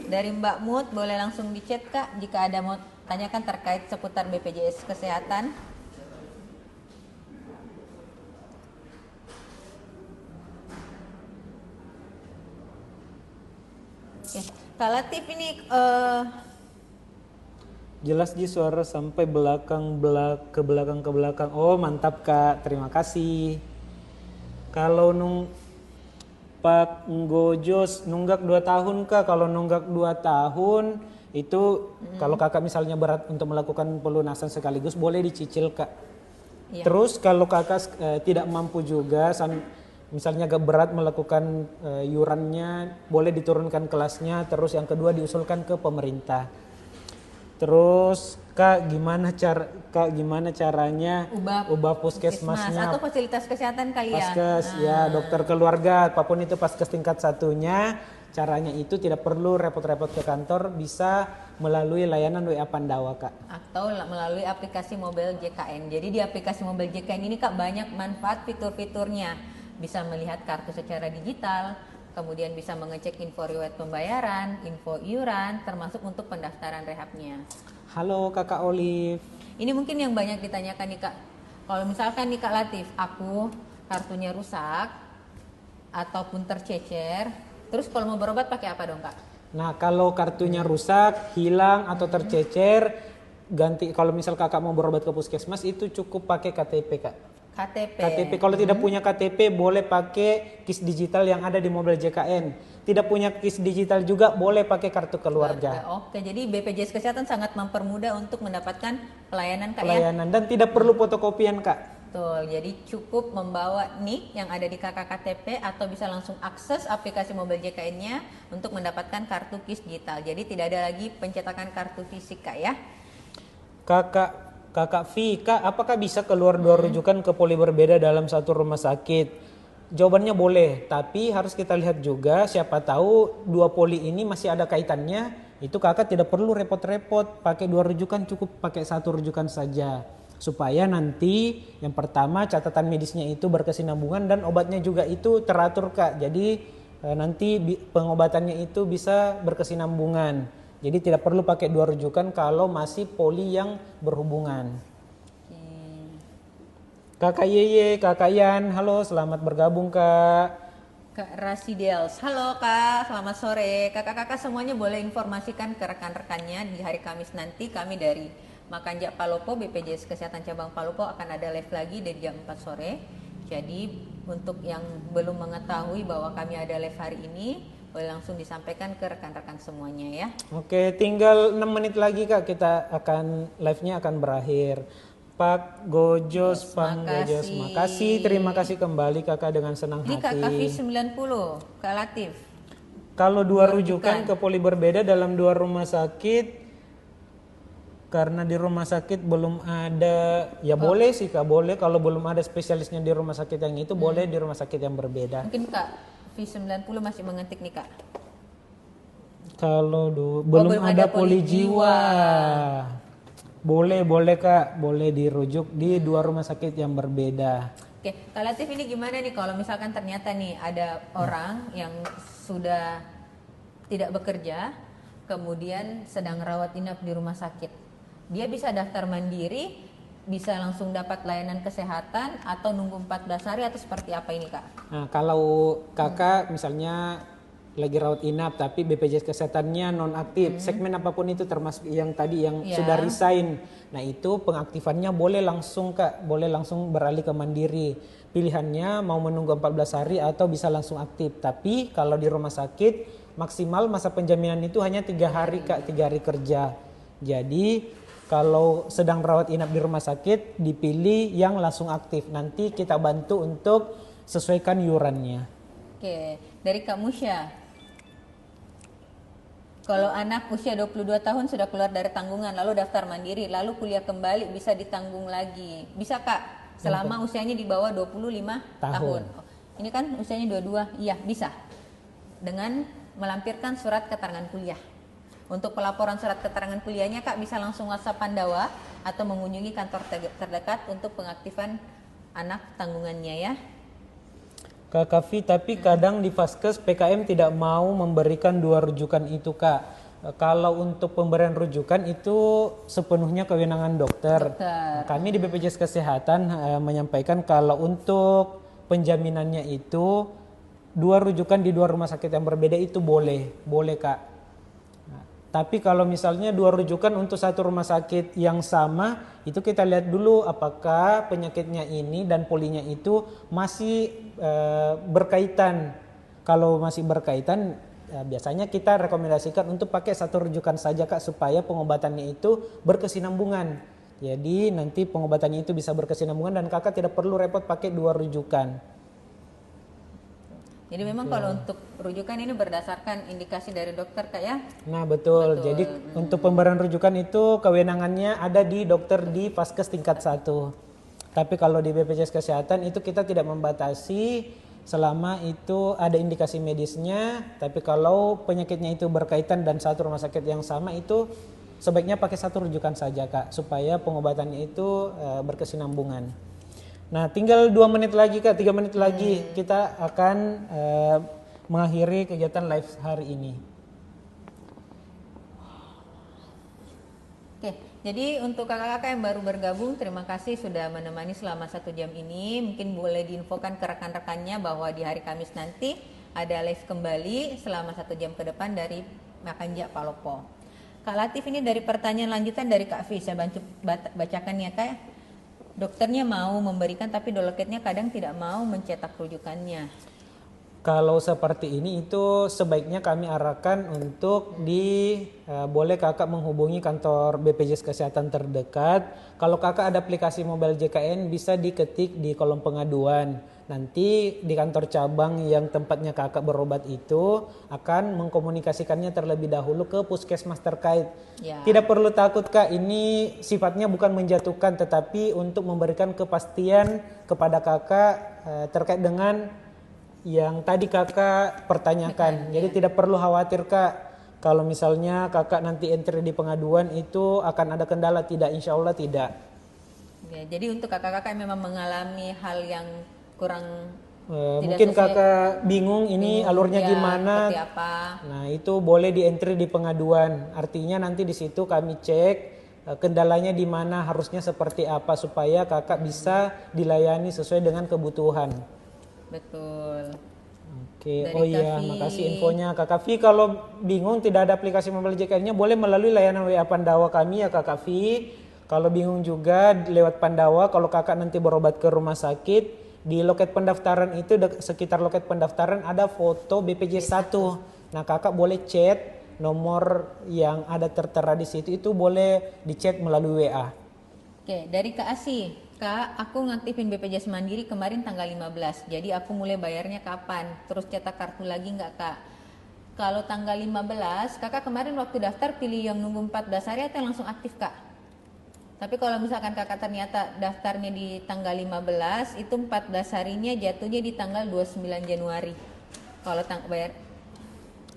Dari Mbak Mut boleh langsung di chat Kak jika ada mau tanyakan terkait seputar BPJS Kesehatan. Oke, Kak Latif ini Jelas Ji suara sampai ke belakang. Oh, mantap Kak, terima kasih. Kalau Pak Ngojos nunggak 2 tahun Kak, kalau nunggak 2 tahun itu kalau Kakak misalnya berat untuk melakukan pelunasan sekaligus boleh dicicil Kak. Iya. Terus kalau Kakak tidak mampu juga misalnya agak berat melakukan iurannya, boleh diturunkan kelasnya, terus yang kedua diusulkan ke pemerintah. Terus Kak gimana caranya ubah puskesmasnya atau fasilitas kesehatan kali ya? Paskes ya, dokter keluarga apapun itu paskes tingkat satunya, caranya itu tidak perlu repot-repot ke kantor, bisa melalui layanan WA Pandawa Kak. Atau melalui aplikasi mobile JKN. Jadi di aplikasi mobile JKN ini Kak banyak manfaat fitur-fiturnya. Bisa melihat kartu secara digital, kemudian bisa mengecek info riwayat pembayaran, info iuran, termasuk untuk pendaftaran rehabnya. Halo Kakak Olive. Ini mungkin yang banyak ditanyakan nih Kak. Kalau misalkan nih Kak Latif, aku kartunya rusak ataupun tercecer, terus kalau mau berobat pakai apa dong Kak? Nah kalau kartunya rusak, hilang atau tercecer, ganti. Kalau misal Kakak mau berobat ke puskesmas itu cukup pakai KTP Kak. KTP. KTP. Kalau tidak punya KTP boleh pakai KIS digital yang ada di mobil JKN. Tidak punya KIS digital juga boleh pakai kartu keluarga. Oke, jadi BPJS Kesehatan sangat mempermudah untuk mendapatkan pelayanan Kak ya. Pelayanan dan tidak perlu fotokopian Kak. Betul, jadi cukup membawa NIK yang ada di KKTP atau bisa langsung akses aplikasi mobil JKN-nya untuk mendapatkan kartu KIS digital. Jadi tidak ada lagi pencetakan kartu fisik Kak ya. Kakak Vika, apakah bisa keluar dua rujukan ke poli berbeda dalam satu rumah sakit? Jawabannya boleh, tapi harus kita lihat juga siapa tahu dua poli ini masih ada kaitannya. Itu kakak tidak perlu repot-repot pakai dua rujukan, cukup pakai satu rujukan saja. Supaya nanti yang pertama catatan medisnya itu berkesinambungan dan obatnya juga itu teratur Kak. Jadi nanti pengobatannya itu bisa berkesinambungan. Jadi tidak perlu pakai dua rujukan kalau masih poli yang berhubungan. Kakak Yeye, Kakak Yan, halo, selamat bergabung Kak. Kak Rasidels, halo Kak, selamat sore. Kakak-kakak semuanya boleh informasikan ke rekan-rekannya di hari Kamis nanti kami dari Makanjak Palopo, BPJS Kesehatan Cabang Palopo akan ada live lagi dari jam 4 sore. Jadi untuk yang belum mengetahui bahwa kami ada live hari ini, boleh langsung disampaikan ke rekan-rekan semuanya ya. Oke, tinggal 6 menit lagi Kak, kita akan live-nya akan berakhir. Pak Gojos, Pak Gojos, makasih, terima kasih kembali Kakak dengan senang Ini hati. Kak Kavi 90, Kak Latif. Kalau dua rujukan ke poli berbeda dalam dua rumah sakit, karena di rumah sakit belum ada, ya boleh sih Kak, boleh kalau belum ada spesialisnya di rumah sakit yang itu, boleh di rumah sakit yang berbeda. Mungkin Kak V90 masih mengetik nih Kak. Kalau belum ada poli jiwa. Boleh Kak, boleh dirujuk di dua rumah sakit yang berbeda. Oke, Kak Latif ini gimana nih kalau misalkan ternyata nih ada orang yang sudah tidak bekerja, kemudian sedang rawat inap di rumah sakit. Dia bisa daftar mandiri, bisa langsung dapat layanan kesehatan atau nunggu 14 hari atau seperti apa ini Kak? Nah, kalau Kakak misalnya lagi rawat inap tapi BPJS Kesehatannya nonaktif, segmen apapun itu termasuk yang tadi yang sudah resign. Nah, itu pengaktifannya boleh langsung Kak, boleh langsung beralih ke mandiri. Pilihannya mau menunggu 14 hari atau bisa langsung aktif. Tapi kalau di rumah sakit maksimal masa penjaminan itu hanya 3 hari Kak, 3 hari kerja. Jadi kalau sedang rawat inap di rumah sakit dipilih yang langsung aktif. Nanti kita bantu untuk sesuaikan iurannya. Oke, dari Kak Musya. Kalau anak usia 22 tahun sudah keluar dari tanggungan lalu daftar mandiri lalu kuliah kembali bisa ditanggung lagi. Bisa Kak? Selama usianya di bawah 25 tahun. Oh, ini kan usianya 22. Iya, bisa. Dengan melampirkan surat keterangan kuliah. Untuk pelaporan surat keterangan kuliahnya Kak bisa langsung WhatsApp Pandawa atau mengunjungi kantor terdekat untuk pengaktifan anak tanggungannya ya. Kak Kavi, tapi kadang di Vaskes PKM tidak mau memberikan dua rujukan itu Kak. Kalau untuk pemberian rujukan itu sepenuhnya kewenangan dokter. Kami di BPJS Kesehatan menyampaikan kalau untuk penjaminannya itu dua rujukan di dua rumah sakit yang berbeda itu boleh Kak. Tapi kalau misalnya dua rujukan untuk satu rumah sakit yang sama, itu kita lihat dulu apakah penyakitnya ini dan polinya itu masih berkaitan. Kalau masih berkaitan, biasanya kita rekomendasikan untuk pakai satu rujukan saja Kak, supaya pengobatannya itu berkesinambungan. Jadi nanti pengobatannya itu bisa berkesinambungan dan Kakak tidak perlu repot pakai dua rujukan. Jadi memang kalau untuk rujukan ini berdasarkan indikasi dari dokter Kak ya? Nah betul. Jadi untuk pemberian rujukan itu kewenangannya ada di dokter di Vaskes tingkat 1. Tapi kalau di BPJS Kesehatan itu kita tidak membatasi selama itu ada indikasi medisnya. Tapi kalau penyakitnya itu berkaitan dan satu rumah sakit yang sama itu sebaiknya pakai satu rujukan saja Kak. Supaya pengobatannya itu berkesinambungan. Nah tinggal 2 menit lagi Kak, 3 menit lagi kita akan mengakhiri kegiatan live hari ini. Oke, jadi untuk kakak-kakak yang baru bergabung, terima kasih sudah menemani selama 1 jam ini. Mungkin boleh diinfokan ke rekan-rekannya bahwa di hari Kamis nanti ada live kembali selama 1 jam ke depan dari Makanjak Palopo. Kak Latif, ini dari pertanyaan lanjutan dari Kak V, saya bacakan ya Kak. dokternya mau memberikan tapi doloketnya kadang tidak mau mencetak rujukannya. Kalau seperti ini itu sebaiknya kami arahkan untuk boleh kakak menghubungi kantor BPJS Kesehatan terdekat. Kalau kakak ada aplikasi mobile JKN bisa diketik di kolom pengaduan. Nanti di kantor cabang yang tempatnya kakak berobat itu akan mengkomunikasikannya terlebih dahulu ke puskesmas terkait. Ya. Tidak perlu takut kak, ini sifatnya bukan menjatuhkan tetapi untuk memberikan kepastian kepada kakak terkait dengan yang tadi kakak pertanyakan. Jadi tidak perlu khawatir kak, kalau misalnya kakak nanti entry di pengaduan itu akan ada kendala, tidak, insya Allah tidak. Ya, jadi untuk kakak-kakak yang memang mengalami hal yang kurang tidak Mungkin sesuai, kakak bingung ini alurnya ya, gimana. seperti apa. Nah itu boleh di entry di pengaduan. Artinya nanti di situ kami cek kendalanya di mana, harusnya seperti apa supaya kakak bisa dilayani sesuai dengan kebutuhan. Betul. Oke, Dari oh iya, Kak Vi. makasih infonya Kakak Vi. Kalau bingung tidak ada aplikasi mobile JKN-nya, boleh melalui layanan WA Pandawa kami ya Kakak Vi. Kalau bingung juga lewat Pandawa, kalau kakak nanti berobat ke rumah sakit, di loket pendaftaran itu sekitar loket pendaftaran ada foto BPJS 1. Nah kakak boleh chat nomor yang ada tertera di situ, itu boleh di-chat melalui WA. Oke, dari Kak Asi. Kak, aku ngaktifin BPJS Mandiri kemarin tanggal 15. Jadi aku mulai bayarnya kapan? Terus cetak kartu lagi nggak Kak? Kalau tanggal 15, Kakak kemarin waktu daftar pilih yang nunggu 14 hari atau yang langsung aktif Kak? Tapi kalau misalkan Kakak ternyata daftarnya di tanggal 15, itu 14 harinya jatuhnya di tanggal 29 Januari. Kalau bayar.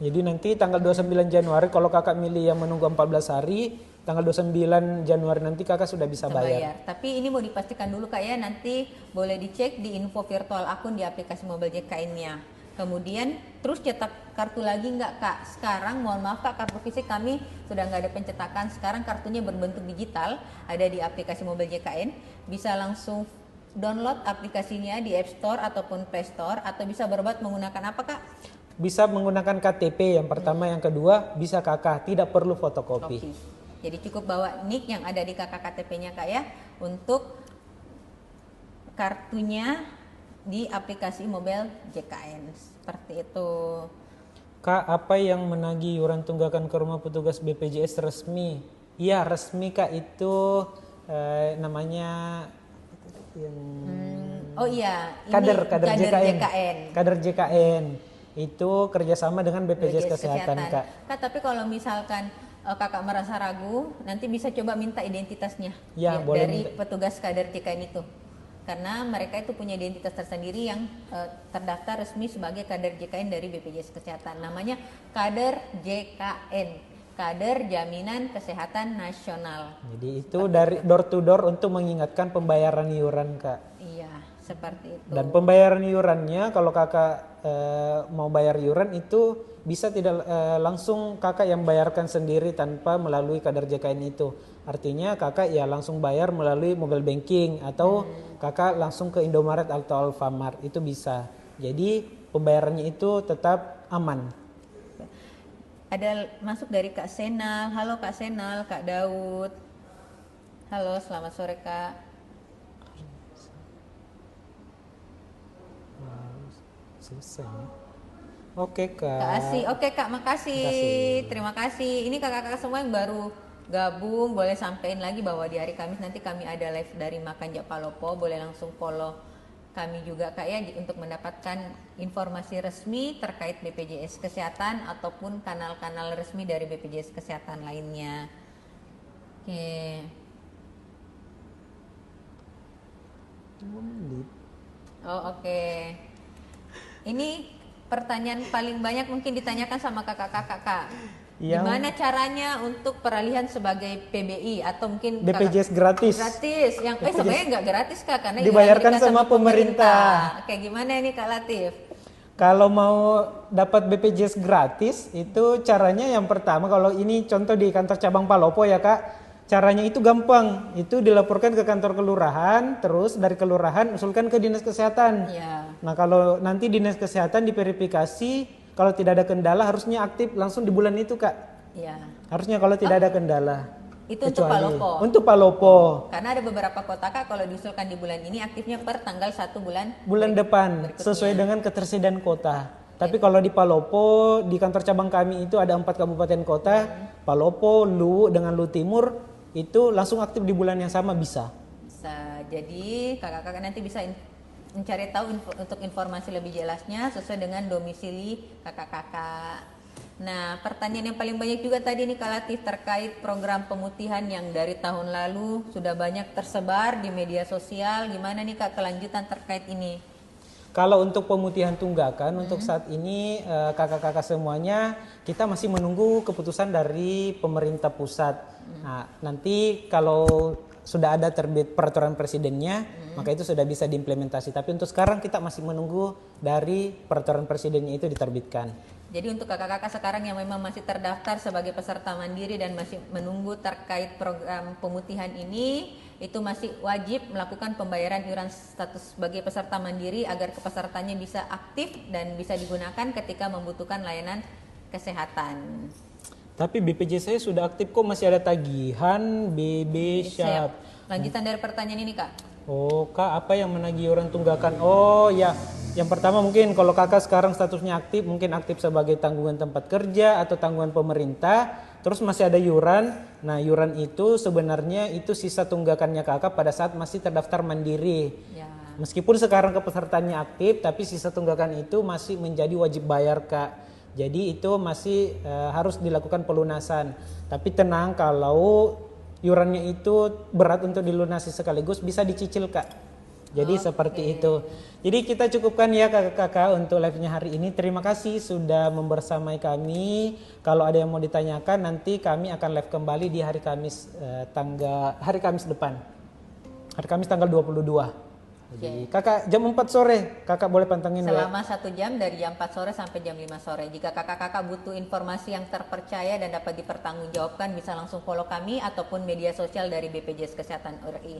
Jadi nanti tanggal 29 Januari kalau kakak milih yang menunggu 14 hari, tanggal 29 Januari nanti kakak sudah bisa bayar. Tapi ini mau dipastikan dulu Kak ya, nanti boleh dicek di info virtual akun di aplikasi mobile JKN-nya. Kemudian terus cetak kartu lagi nggak Kak? Sekarang mohon maaf Kak, kartu fisik kami sudah nggak ada pencetakan. Sekarang kartunya berbentuk digital, ada di aplikasi mobile JKN. Bisa langsung download aplikasinya di App Store ataupun Play Store, atau bisa berobat menggunakan apa Kak? Bisa menggunakan KTP yang pertama, yang kedua bisa kakak, tidak perlu fotokopi. Jadi cukup bawa NIK yang ada di kakak KTP-nya Kak ya, untuk kartunya di aplikasi mobile JKN. Seperti itu. Kak, apa yang menagih iuran tunggakan ke rumah petugas BPJS resmi? Iya resmi Kak, itu namanya yang oh iya, ini kader JKN. Kader JKN itu kerjasama dengan BPJS Kesehatan Kak. Kak, tapi kalau misalkan kakak merasa ragu, nanti bisa coba minta identitasnya ya, boleh dari minta. petugas kader JKN itu. Karena mereka itu punya identitas tersendiri yang terdaftar resmi sebagai kader JKN dari BPJS Kesehatan. Namanya kader JKN, Kader Jaminan Kesehatan Nasional. Jadi itu dari door to door untuk mengingatkan pembayaran iuran Kak. Iya, seperti itu. Dan pembayaran iurannya kalau kakak mau bayar iuran itu bisa tidak langsung kakak yang bayarkan sendiri tanpa melalui kader JKN itu. Artinya kakak ya langsung bayar melalui mobile banking atau kakak langsung ke Indomaret atau Alfamart, itu bisa. Jadi pembayarannya itu tetap aman. Ada masuk dari Kak Senal. Halo Kak Senal, Kak Daud. Halo, selamat sore Kak. Selesai. Oke Kak. Oke Kak, makasih. Terima kasih. Ini kakak-kakak semua yang baru gabung, boleh sampein lagi bahwa di hari Kamis nanti kami ada live dari Makanjak Palopo. Boleh langsung follow kami juga Kak ya, untuk mendapatkan informasi resmi terkait BPJS Kesehatan ataupun kanal-kanal resmi dari BPJS Kesehatan lainnya. Oke. Oh oke. Ini pertanyaan paling banyak mungkin ditanyakan sama kakak-kakak Kak. Gimana caranya untuk peralihan sebagai PBI atau mungkin BPJS gratis? Gratis, yang sebenarnya nggak gratis Kak, karena dibayarkan sama pemerintah. Kayak gimana ini Kak Latif? Kalau mau dapat BPJS gratis itu caranya yang pertama, kalau ini contoh di kantor cabang Palopo ya Kak. Caranya itu gampang, itu dilaporkan ke kantor kelurahan, terus dari kelurahan usulkan ke dinas kesehatan. Ya. Nah kalau nanti dinas kesehatan diverifikasi, kalau tidak ada kendala harusnya aktif langsung di bulan itu Kak. Ya. Harusnya kalau tidak ada kendala. Itu untuk Palopo. Untuk Palopo. Karena ada beberapa kota Kak kalau diusulkan di bulan ini aktifnya per tanggal 1 bulan Depan berikutnya. sesuai dengan ketersediaan kota. Tapi kalau di Palopo, di kantor cabang kami itu ada 4 kabupaten kota, Palopo, Luwu dengan Luwu Timur itu langsung aktif di bulan yang sama bisa. Jadi kakak-kakak nanti bisa mencari tahu untuk informasi lebih jelasnya sesuai dengan domisili kakak-kakak. Nah, pertanyaan yang paling banyak juga tadi nih Kak Latif terkait program pemutihan yang dari tahun lalu sudah banyak tersebar di media sosial. Gimana nih Kak kelanjutan terkait ini? Kalau untuk pemutihan tunggakan untuk saat ini kakak-kakak semuanya kita masih menunggu keputusan dari pemerintah pusat. Nah, nanti kalau sudah ada terbit peraturan presidennya, maka itu sudah bisa diimplementasi. Tapi untuk sekarang kita masih menunggu dari peraturan presidennya itu diterbitkan. Jadi untuk kakak-kakak sekarang yang memang masih terdaftar sebagai peserta mandiri dan masih menunggu terkait program pemutihan ini, itu masih wajib melakukan pembayaran iuran status sebagai peserta mandiri agar kepesertanya bisa aktif dan bisa digunakan ketika membutuhkan layanan kesehatan. Tapi BPJS saya sudah aktif kok, masih ada tagihan BB Syap. Lanjutan dari pertanyaan ini Kak. Oh Kak, apa yang menagih iuran tunggakan? Oh ya, yang pertama mungkin kalau kakak sekarang statusnya aktif, mungkin aktif sebagai tanggungan tempat kerja atau tanggungan pemerintah, terus masih ada iuran. Nah iuran itu sebenarnya itu sisa tunggakannya kakak pada saat masih terdaftar mandiri. Ya. Meskipun sekarang kepesertaannya aktif, tapi sisa tunggakan itu masih menjadi wajib bayar Kak. Jadi itu masih harus dilakukan pelunasan. Tapi tenang, kalau iurannya itu berat untuk dilunasi sekaligus bisa dicicil Kak. Jadi seperti itu. Jadi kita cukupkan ya kakak-kakak untuk live-nya hari ini. Terima kasih sudah membersamai kami. Kalau ada yang mau ditanyakan nanti kami akan live kembali di hari Kamis depan. Hari Kamis tanggal 22. Jadi kakak jam 4 sore kakak boleh pantengin selama 1 jam dari jam 4 sore sampai jam 5 sore. Jika kakak-kakak butuh informasi yang terpercaya dan dapat dipertanggungjawabkan, bisa langsung follow kami ataupun media sosial dari BPJS Kesehatan RI.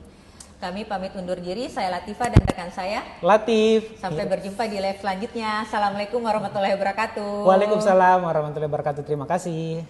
Kami pamit undur diri, saya Latifah dan rekan saya Latif. Sampai berjumpa di live selanjutnya. Assalamualaikum warahmatullahi wabarakatuh. Waalaikumsalam warahmatullahi wabarakatuh. Terima kasih.